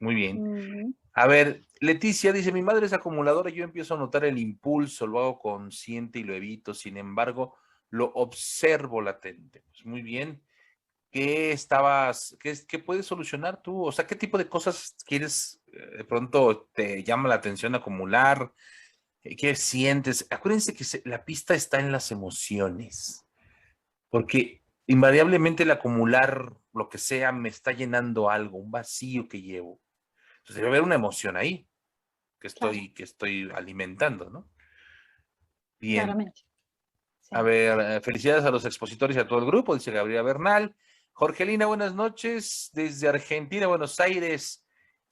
muy bien. Ujú. A ver, Leticia dice, mi madre es acumuladora, yo empiezo a notar el impulso, lo hago consciente y lo evito, sin embargo, lo observo latente. Pues muy bien. ¿Qué puedes solucionar tú? O sea, ¿qué tipo de cosas quieres, de pronto te llama la atención acumular? ¿Qué sientes? Acuérdense que la pista está en las emociones, porque invariablemente el acumular lo que sea me está llenando algo, un vacío que llevo. Entonces debe haber una emoción ahí Claro, que estoy alimentando, ¿no? Bien. claramente. A Sí. ver, felicidades a los expositores y a todo el grupo, dice Gabriela Bernal. Jorgelina, buenas noches desde Argentina, Buenos Aires.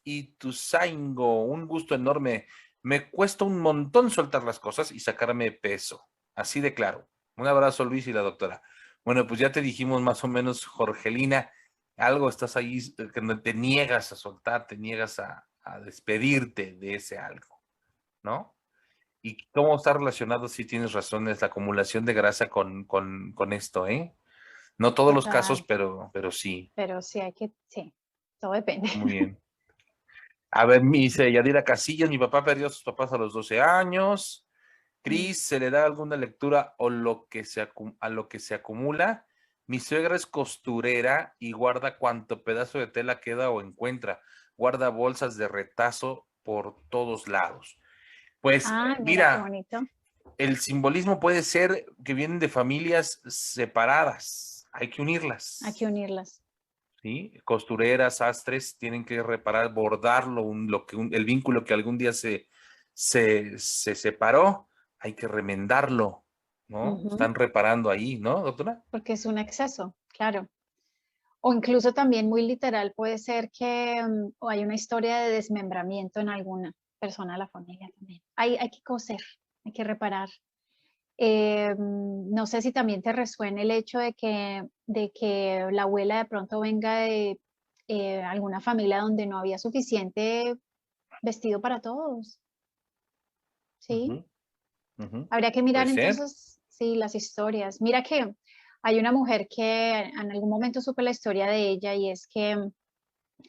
Ituzaingo, un gusto enorme. Me cuesta un montón soltar las cosas y sacarme peso. Así de claro. Un abrazo, Luis y la doctora. Bueno, pues ya te dijimos más o menos, Jorgelina, algo estás ahí que no te niegas a soltar, te niegas a despedirte de ese algo, ¿no? ¿Y cómo está relacionado, si tienes razón, es la acumulación de grasa con esto, ¿eh? No todos los casos, Total, pero sí. pero sí hay que, sí, todo depende. Muy bien. A ver, me dice Yadira Casillas, mi papá perdió a sus papás a los 12 años. Mm. Cris, ¿se le da alguna lectura o a lo que se acumula? Mi suegra es costurera y guarda cuanto pedazo de tela queda o encuentra. Guarda bolsas de retazo por todos lados. Pues Ah, mira qué mira, bonito. el simbolismo puede ser que vienen de familias separadas. Hay que Hay unirlas. que unirlas. ¿Sí? Costureras, sastres, tienen que reparar, bordarlo, el vínculo que algún día se separó, hay que remendarlo, ¿no? Ujú. Están reparando ahí, ¿no, doctora? Porque es un exceso, claro. O incluso también muy literal puede ser que o hay una historia de desmembramiento en alguna persona de la familia también. Hay que coser, hay que reparar. No sé si también te resuena el hecho de que la abuela de pronto venga de alguna familia donde no había suficiente vestido para todos, ¿sí? Ujú, ujú. Habría que Puede mirar ser. entonces, sí, las historias. Mira que hay una mujer que en algún momento supe la historia de ella y es que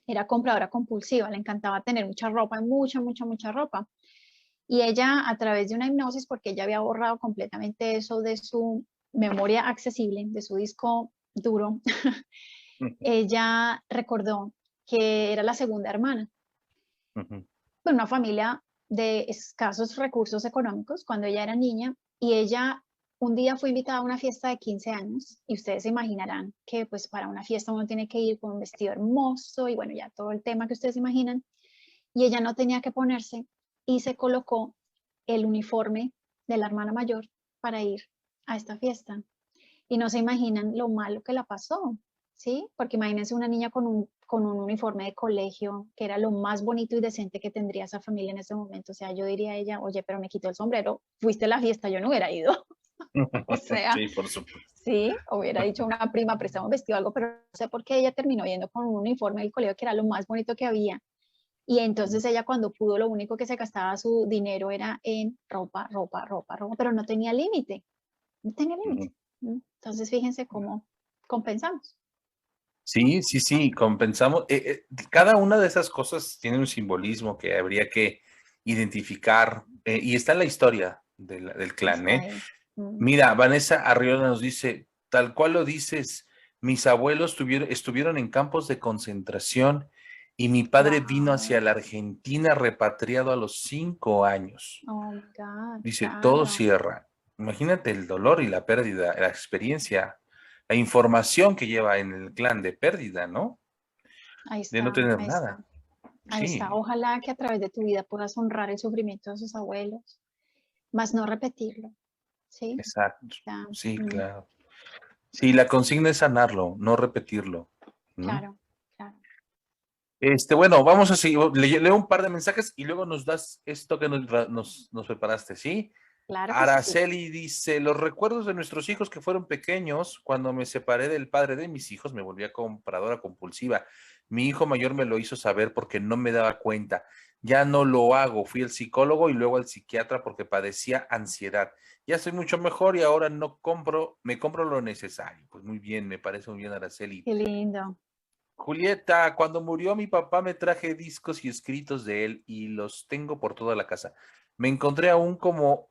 era compradora compulsiva, le encantaba tener mucha ropa, mucha, mucha, mucha ropa. Y ella a través de una hipnosis, porque ella había borrado completamente eso de su memoria accesible, de su disco duro, Ujú, ella recordó que era la segunda hermana ujú, de una familia de escasos recursos económicos cuando ella era niña y ella un día fue invitada a una fiesta de 15 años y ustedes se imaginarán que pues para una fiesta uno tiene que ir con un vestido hermoso y bueno, ya todo el tema que ustedes imaginan y ella no tenía que ponerse y se colocó el uniforme de la hermana mayor para ir a esta fiesta. Y no se imaginan lo malo que la pasó, ¿sí? Porque imagínense una niña con un uniforme de colegio, que era lo más bonito y decente que tendría esa familia en ese momento. O sea, yo diría a ella, oye, pero me quitó el sombrero, fuiste a la fiesta, yo no hubiera ido. O sea, sí, por supuesto. sí, hubiera dicho a una prima, prestamos un vestido o algo, pero no sé por qué ella terminó yendo con un uniforme del colegio que era lo más bonito que había. Y entonces ella cuando pudo, lo único que se gastaba su dinero era en ropa, ropa, ropa, ropa, pero no tenía límite, no tenía límite. Ujú. Entonces fíjense cómo compensamos. Sí, sí, sí, compensamos. Cada una de esas cosas tiene un simbolismo que habría que identificar y está en la historia del clan, Está ¿eh? ahí. Mm. Mira, Vanessa Arriola nos dice, tal cual lo dices, mis abuelos estuvieron en campos de concentración y mi padre vino hacia Wow. la Argentina repatriado a los 5 años. Oh my God, Dice, todo claro. cierra. Imagínate el dolor y la pérdida, la experiencia, la información que lleva en el clan de pérdida, ¿no? Ahí De no está, tener ahí nada. está, ahí está. Sí, Ojalá que a través de tu vida puedas honrar el sufrimiento de sus abuelos, más no repetirlo, ¿sí? exacto. Ya, Sí, claro. Sí, la consigna es sanarlo, no repetirlo. ¿Mm? claro, claro. Bueno, vamos a seguir, leo un par de mensajes y luego nos das esto que nos preparaste, ¿sí? Claro que sí. Araceli dice, los recuerdos de nuestros hijos que fueron pequeños, cuando me separé del padre de mis hijos, me volví a compradora compulsiva. Mi hijo mayor me lo hizo saber porque no me daba cuenta. Ya no lo hago. Fui al psicólogo y luego al psiquiatra porque padecía ansiedad. Ya estoy mucho mejor y ahora no compro, me compro lo necesario. Pues muy bien, me parece muy bien, Araceli. Qué lindo. Julieta, cuando murió mi papá me traje discos y escritos de él y los tengo por toda la casa. No encontré aún cómo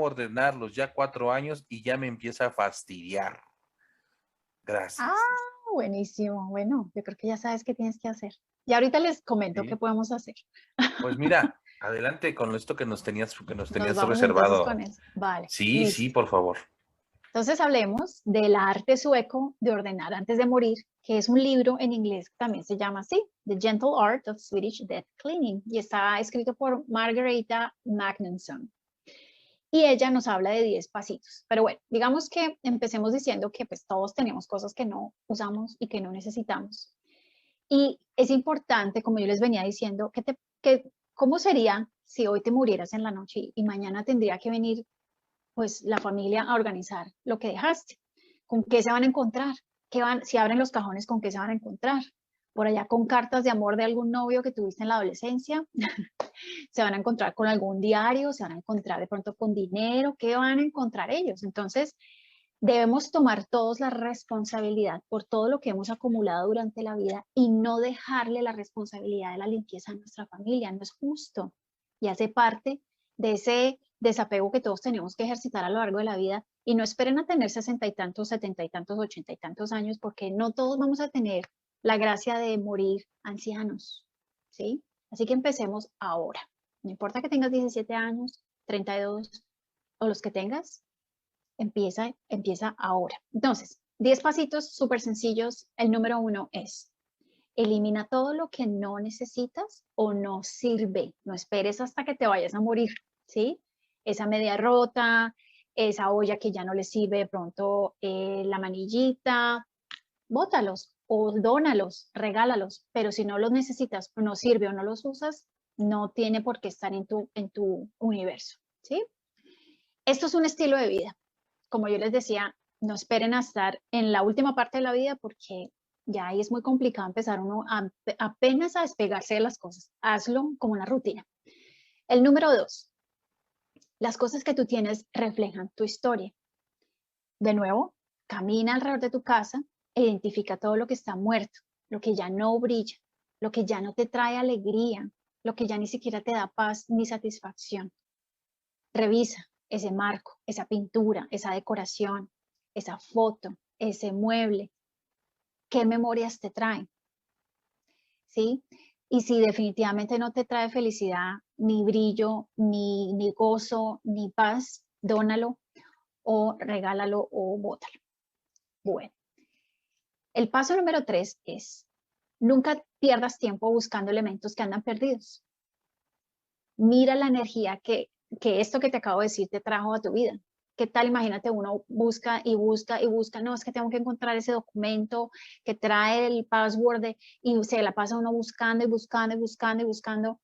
ordenarlos, ya 4 años y ya me empieza a fastidiar. Ah, Gracias. Dice. buenísimo. Bueno, yo creo que ya sabes qué tienes que hacer. Y ahorita les comento qué ¿Sí? podemos hacer. Pues mira, adelante con esto que nos Nos tenías vamos entonces reservado. con eso. Vale, Sí, sí, listo. por favor. Entonces hablemos del arte sueco de ordenar antes de morir, que es un libro en inglés que también se llama así, The Gentle Art of Swedish Death Cleaning, y está escrito por Margareta Magnusson. y ella nos habla de 10 pasitos. Pero bueno, digamos que empecemos diciendo que pues todos tenemos cosas que no usamos y que no necesitamos. Y es importante, como yo les venía diciendo, ¿cómo sería si hoy te murieras en la noche y mañana tendría que venir pues la familia a organizar lo que dejaste? ¿Con qué se van a encontrar? Si abren los cajones, ¿con qué se van a encontrar? Por allá con cartas de amor de algún novio que tuviste en la adolescencia, se van a encontrar con algún diario, se van a encontrar de pronto con dinero, ¿qué van a encontrar ellos? Entonces, debemos tomar todos la responsabilidad por todo lo que hemos acumulado durante la vida y no dejarle la responsabilidad de la limpieza a nuestra familia. No es justo y hace parte de ese desapego que todos tenemos que ejercitar a lo largo de la vida, y no esperen a tener 60 y tantos, 70 y tantos, 80 y tantos años, porque no todos vamos a tener la gracia de morir ancianos, ¿sí? Así que empecemos ahora. No importa que tengas 17 años, 32 o los que tengas, empieza ahora. Entonces, 10 pasitos súper sencillos. El número 1 es: elimina todo lo que no necesitas o no sirve. No esperes hasta que te vayas a morir, ¿sí? Esa media rota, esa olla que ya no le sirve de pronto, la manillita, bótalos o dónalos, regálalos. Pero si no los necesitas, no sirve o no los usas, no tiene por qué estar en tu universo, ¿sí? Esto es un estilo de vida. Como yo les decía, no esperen a estar en la última parte de la vida, porque ya ahí es muy complicado empezar uno apenas a despegarse de las cosas. Hazlo como una rutina. El número 2, las cosas que tú tienes reflejan tu historia. De nuevo, camina alrededor de tu casa e identifica todo lo que está muerto, lo que ya no brilla, lo que ya no te trae alegría, lo que ya ni siquiera te da paz ni satisfacción. Revisa ese marco, esa pintura, esa decoración, esa foto, ese mueble. ¿Qué memorias te traen? ¿Sí? Y si definitivamente no te trae felicidad, ni brillo, ni gozo, ni paz, dónalo o regálalo o bótalo. Bueno, el paso número 3 es: nunca pierdas tiempo buscando elementos que andan perdidos. Mira la energía que esto que te acabo de decir te trajo a tu vida. ¿Qué tal? Imagínate, uno busca y busca y busca. No, es que tengo que encontrar ese documento que trae el password y se la pasa uno buscando y buscando y buscando y buscando.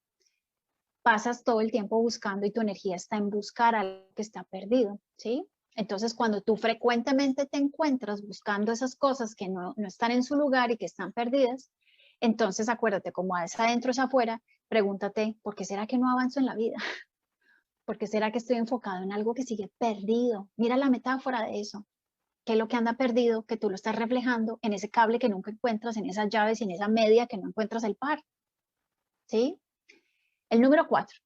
Pasas todo el tiempo buscando y tu energía está en buscar algo que está perdido, ¿sí? Entonces, cuando tú frecuentemente te encuentras buscando esas cosas que no están en su lugar y que están perdidas, entonces acuérdate, como es adentro es afuera, pregúntate, ¿por qué será que no avanzo en la vida? ¿Por qué será que estoy enfocado en algo que sigue perdido? Mira la metáfora de eso. ¿Qué es lo que anda perdido? Que tú lo estás reflejando en ese cable que nunca encuentras, en esas llaves y en esa media que no encuentras el par, ¿sí? El número 4.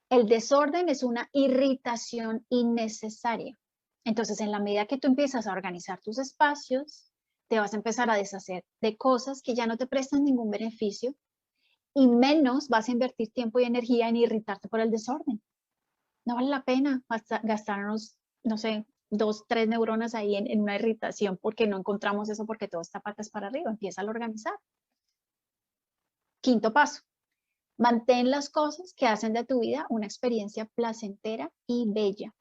El desorden es una irritación innecesaria. Entonces, en la medida que tú empiezas a organizar tus espacios, te vas a empezar a deshacer de cosas que ya no te prestan ningún beneficio, y menos vas a invertir tiempo y energía en irritarte por el desorden. No vale la pena gastarnos, no sé, 2, 3 neuronas ahí en una irritación porque no encontramos eso, porque todo está patas para arriba. Empieza a organizar. Quinto paso: mantén las cosas que hacen de tu vida una experiencia placentera y bella.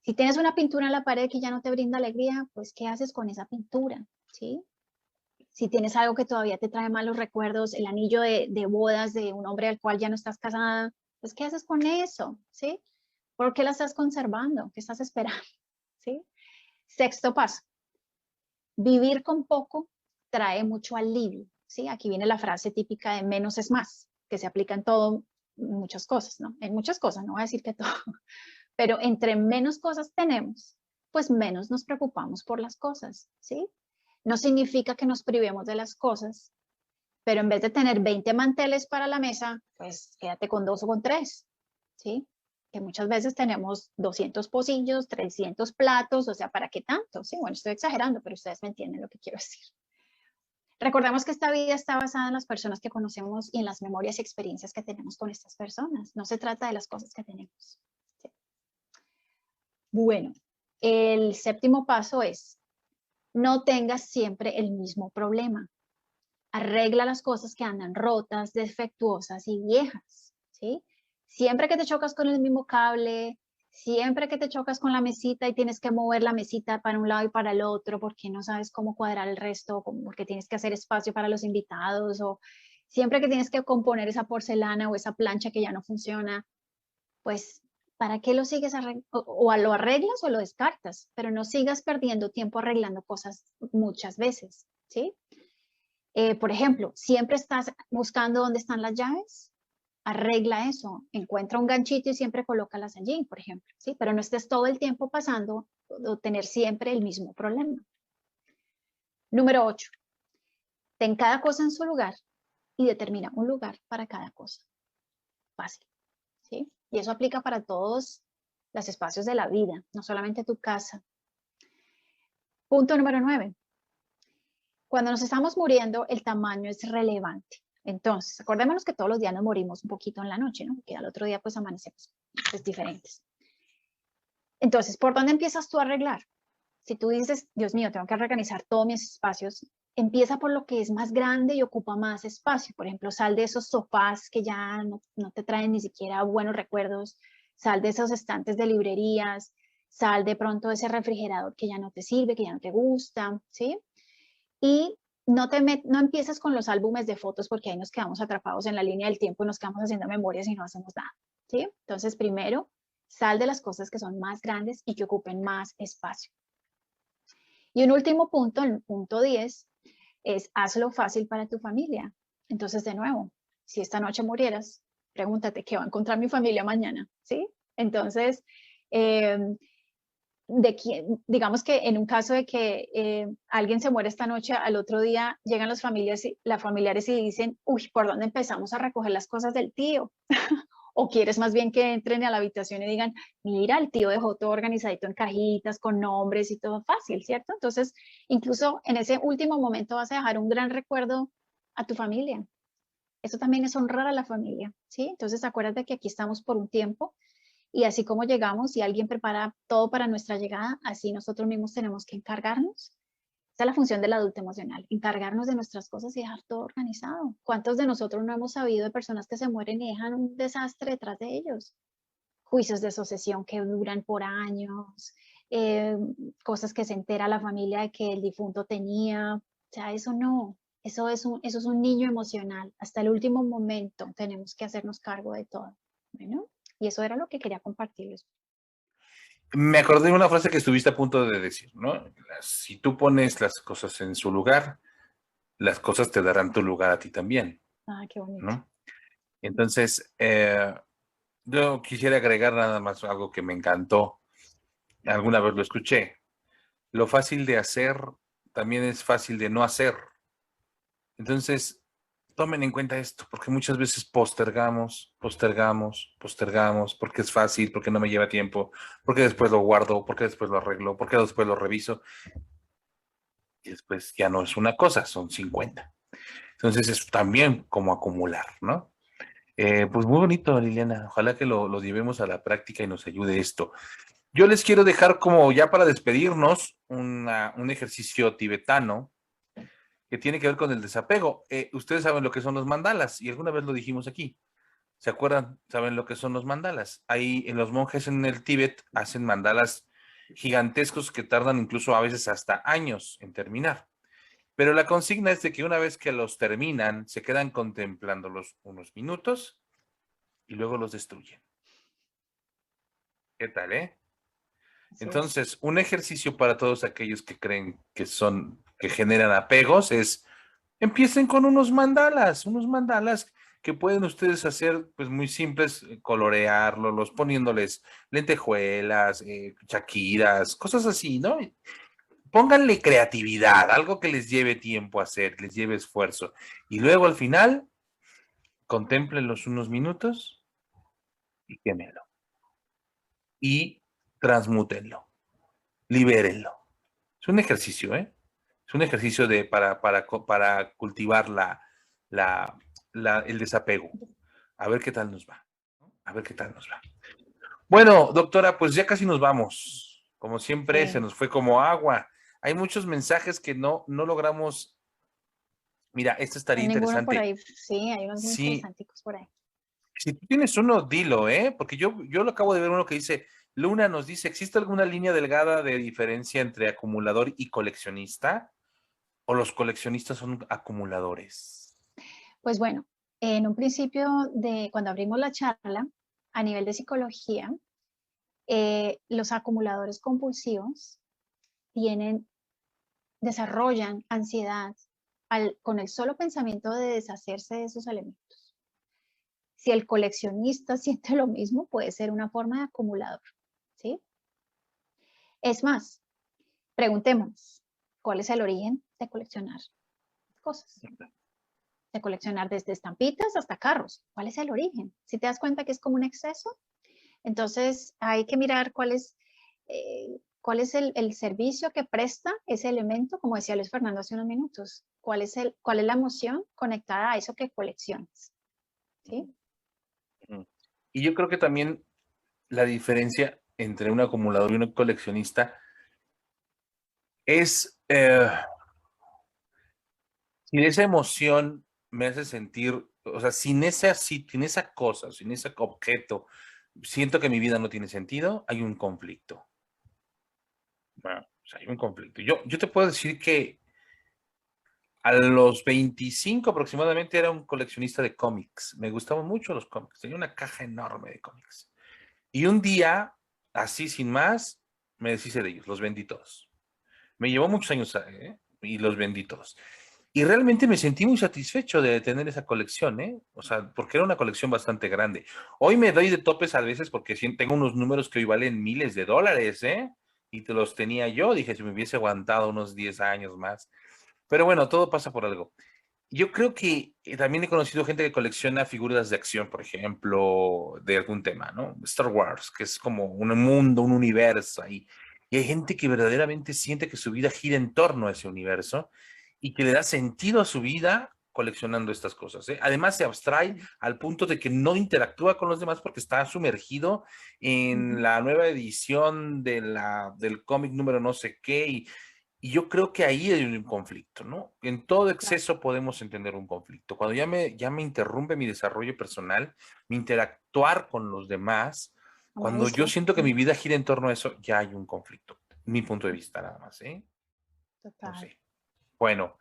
Si tienes una pintura en la pared que ya no te brinda alegría, pues ¿qué haces con esa pintura? ¿Sí? Si tienes algo que todavía te trae malos recuerdos, el anillo de bodas de un hombre al cual ya no estás casada, pues ¿qué haces con eso? ¿Sí? ¿Por qué la estás conservando? ¿Qué estás esperando? ¿Sí? Sexto paso: vivir con poco trae mucho alivio. ¿Sí? Aquí viene la frase típica de menos es más, que se aplica en todo, muchas cosas, ¿no? En muchas cosas, no voy a decir que todo, pero entre menos cosas tenemos, pues menos nos preocupamos por las cosas, ¿sí? No significa que nos privemos de las cosas, pero en vez de tener 20 manteles para la mesa, pues quédate con 2 o con 3, ¿sí? Que muchas veces tenemos 200 pocillos, 300 platos, o sea, ¿para qué tanto? Sí, bueno, estoy exagerando, pero ustedes me entienden lo que quiero decir. Recordemos que esta vida está basada en las personas que conocemos y en las memorias y experiencias que tenemos con estas personas. No se trata de las cosas que tenemos. ¿Sí? Bueno, el séptimo paso es: no tengas siempre el mismo problema. Arregla las cosas que andan rotas, defectuosas y viejas, ¿sí? Siempre que te chocas con el mismo cable, Siempre que te chocas con la mesita y tienes que mover la mesita para un lado y para el otro porque no sabes cómo cuadrar el resto, porque tienes que hacer espacio para los invitados, o siempre que tienes que componer esa porcelana o esa plancha que ya no funciona, pues ¿para qué lo sigues o lo arreglas o lo descartas? Pero no sigas perdiendo tiempo arreglando cosas muchas veces, ¿sí? Por ejemplo, siempre estás buscando dónde están las llaves, arregla eso, encuentra un ganchito y siempre colócalas allí, por ejemplo, ¿sí? Pero no estés todo el tiempo pasando o tener siempre el mismo problema. Número 8, ten cada cosa en su lugar y determina un lugar para cada cosa. Fácil, ¿sí? Y eso aplica para todos los espacios de la vida, no solamente tu casa. Punto número 9. Cuando nos estamos muriendo, el tamaño es relevante. Entonces, acordémonos que todos los días nos morimos un poquito en la noche, ¿no? Que al otro día pues amanecemos pues, diferentes. Entonces, ¿por dónde empiezas tú a arreglar? Si tú dices, Dios mío, tengo que organizar todos mis espacios, empieza por lo que es más grande y ocupa más espacio. Por ejemplo, sal de esos sofás que ya no te traen ni siquiera buenos recuerdos, sal de esos estantes de librerías, sal de pronto de ese refrigerador que ya no te sirve, que ya no te gusta, ¿sí? Y no empieces con los álbumes de fotos porque ahí nos quedamos atrapados en la línea del tiempo y nos quedamos haciendo memorias y no hacemos nada, ¿sí? Entonces, primero, sal de las cosas que son más grandes y que ocupen más espacio. Y un último punto, el punto 10, es hazlo fácil para tu familia. Entonces, de nuevo, si esta noche murieras, pregúntate qué va a encontrar mi familia mañana, ¿sí? Entonces, digamos que en un caso de que alguien se muere esta noche, al otro día llegan las familiares y dicen, uy, ¿por dónde empezamos a recoger las cosas del tío? O quieres más bien que entren a la habitación y digan, mira, el tío dejó todo organizadito en cajitas, con nombres y todo fácil, ¿cierto? Entonces, incluso en ese último momento vas a dejar un gran recuerdo a tu familia. Eso también es honrar a la familia, ¿sí? Entonces, acuérdate que aquí estamos por un tiempo y así como llegamos y alguien prepara todo para nuestra llegada, así nosotros mismos tenemos que encargarnos. Esa es la función del adulto emocional, encargarnos de nuestras cosas y dejar todo organizado. ¿Cuántos de nosotros no hemos sabido de personas que se mueren y dejan un desastre detrás de ellos? Juicios de sucesión que duran por años, eh, cosas que se entera la familia de que el difunto tenía. O sea, eso no, eso es un niño emocional. Hasta el último momento tenemos que hacernos cargo de todo. Bueno, y eso era lo que quería compartirles. Me acordé de una frase que estuviste a punto de decir, ¿no? Si tú pones las cosas en su lugar, las cosas te darán tu lugar a ti también, Ah, qué bonito. ¿no? Entonces, yo quisiera agregar nada más algo que me encantó. Alguna vez lo escuché. Lo fácil de hacer también es fácil de no hacer. Entonces, tomen en cuenta esto, porque muchas veces postergamos, porque es fácil, porque no me lleva tiempo, porque después lo guardo, porque después lo arreglo, porque después lo reviso, y después ya no es una cosa, son 50. Entonces es también como acumular, ¿no? Pues muy bonito, Liliana. Ojalá que lo llevemos a la práctica y nos ayude esto. Yo les quiero dejar como ya para despedirnos un ejercicio tibetano que tiene que ver con el desapego. Ustedes saben lo que son los mandalas y alguna vez lo dijimos aquí. ¿Se acuerdan? ¿Saben lo que son los mandalas? Ahí en los monjes en el Tíbet hacen mandalas gigantescos que tardan incluso a veces hasta años en terminar. Pero la consigna es de que una vez que los terminan, se quedan contemplándolos unos minutos y luego los destruyen. ¿Qué tal, eh? Así es. Entonces, un ejercicio para todos aquellos que creen que generan apegos es, empiecen con unos mandalas que pueden ustedes hacer, pues muy simples, colorearlos, poniéndoles lentejuelas, chaquiras, cosas así, ¿no? Pónganle creatividad, algo que les lleve tiempo hacer, les lleve esfuerzo. Y luego al final, contémplenlos unos minutos y quémenlo. Y transmútenlo, libérenlo. Es un ejercicio, ¿eh? Es un ejercicio para cultivar el desapego. A ver qué tal nos va. A ver qué tal nos va. Bueno, doctora, pues ya casi nos vamos. Como siempre, se Sí, nos fue como agua. Hay muchos mensajes que no logramos. Mira, esto estaría hay ninguno por interesante. ahí. Sí, hay unos muy Sí, interesantes por ahí. si tú tienes uno, dilo, ¿eh? Porque yo lo acabo de ver uno que dice, Luna nos dice, ¿existe alguna línea delgada de diferencia entre acumulador y coleccionista? ¿O los coleccionistas son acumuladores? Pues bueno, en un principio de cuando abrimos la charla, a nivel de psicología, los acumuladores compulsivos desarrollan ansiedad con el solo pensamiento de deshacerse de esos elementos. Si el coleccionista siente lo mismo, puede ser una forma de acumulador, ¿sí? Es más, preguntémonos, ¿cuál es el origen de coleccionar cosas? De coleccionar desde estampitas hasta carros. ¿Cuál es el origen? Si te das cuenta que es como un exceso, entonces hay que mirar cuál es el servicio que presta ese elemento, como decía Luis Fernando hace unos minutos. ¿Cuál es la emoción conectada a eso que coleccionas? ¿Sí? Y yo creo que también la diferencia entre un acumulador y un coleccionista es si esa emoción me hace sentir, o sea, sin esa cosa, sin ese objeto, siento que mi vida no tiene sentido, hay un conflicto. Bueno, o sea, hay un conflicto. Yo te puedo decir que a los 25 aproximadamente era un coleccionista de cómics. Me gustaban mucho los cómics. Tenía una caja enorme de cómics. Y un día, así sin más, me deshice de ellos. Los vendí todos. Me llevó muchos años y los vendí todos. Y realmente me sentí muy satisfecho de tener esa colección, ¿eh? O sea, porque era una colección bastante grande. Hoy me doy de topes a veces porque tengo unos números que hoy valen miles de dólares, ¿eh? Y te los tenía yo. Dije, si me hubiese aguantado unos 10 años más. Pero bueno, todo pasa por algo. Yo creo que también he conocido gente que colecciona figuras de acción, por ejemplo, de algún tema, ¿no? Star Wars, que es como un mundo, un universo ahí. Y hay gente que verdaderamente siente que su vida gira en torno a ese universo y que le da sentido a su vida coleccionando estas cosas, ¿eh? Además, se abstrae al punto de que no interactúa con los demás porque está sumergido en la nueva edición del cómic número no sé qué y yo creo que ahí hay un conflicto, ¿no? En todo exceso podemos entender un conflicto. Cuando ya me interrumpe mi desarrollo personal, mi interactuar con los demás, cuando yo siento que mi vida gira en torno a eso, ya hay un conflicto. Mi punto de vista nada más, ¿eh? Total. No sé. Bueno,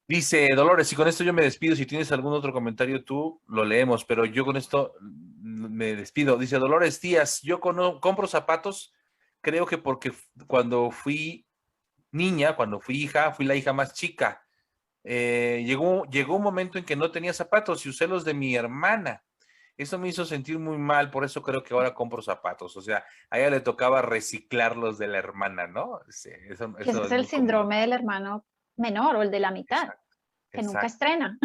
dice Dolores, y con esto yo me despido. Si tienes algún otro comentario tú, lo leemos, pero yo con esto me despido. Dice Dolores Díaz, yo compro zapatos, creo que porque cuando fui niña, cuando fui hija, fui la hija más chica. Llegó un momento en que no tenía zapatos y usé los de mi hermana. Eso me hizo sentir muy mal, por eso creo que ahora compro zapatos. O sea, a ella le tocaba reciclar los de la hermana, ¿no? Sí, eso Ese es el síndrome del hermano menor o el de la mitad, que nunca estrena.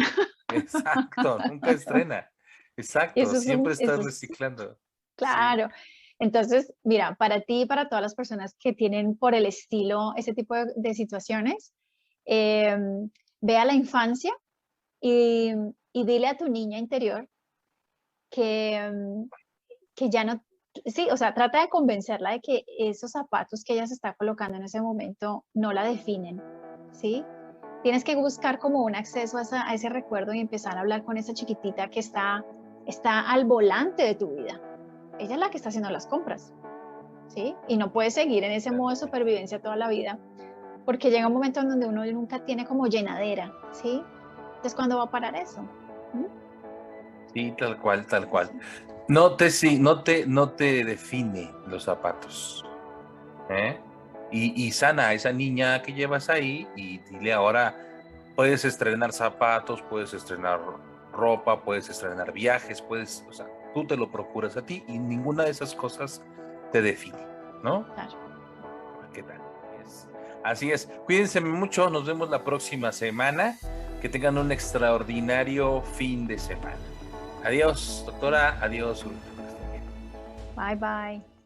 Exacto, nunca estrena. Exacto, siempre está reciclando. Claro. Sí. Entonces, mira, para ti y para todas las personas que tienen por el estilo ese tipo de situaciones, ve a la infancia y dile a tu niña interior que ya no, sí, o sea, trata de convencerla de que esos zapatos que ella se está colocando en ese momento no la definen, ¿sí? Tienes que buscar como un acceso a ese recuerdo y empezar a hablar con esa chiquitita que está al volante de tu vida. Ella es la que está haciendo las compras, ¿sí? Y no puede seguir en ese modo de supervivencia toda la vida, porque llega un momento en donde uno nunca tiene como llenadera, ¿sí? Entonces, ¿cuándo va a parar eso? Sí, tal cual, tal cual. No te define los zapatos, ¿eh? Y sana a esa niña que llevas ahí y dile ahora, puedes estrenar zapatos, puedes estrenar ropa, puedes estrenar viajes, o sea, tú te lo procuras a ti y ninguna de esas cosas te define, ¿no? Claro. ¿Qué tal? Así es. Cuídense mucho, nos vemos la próxima semana. Que tengan un extraordinario fin de semana. Adiós, doctora. Adiós. Bye, bye.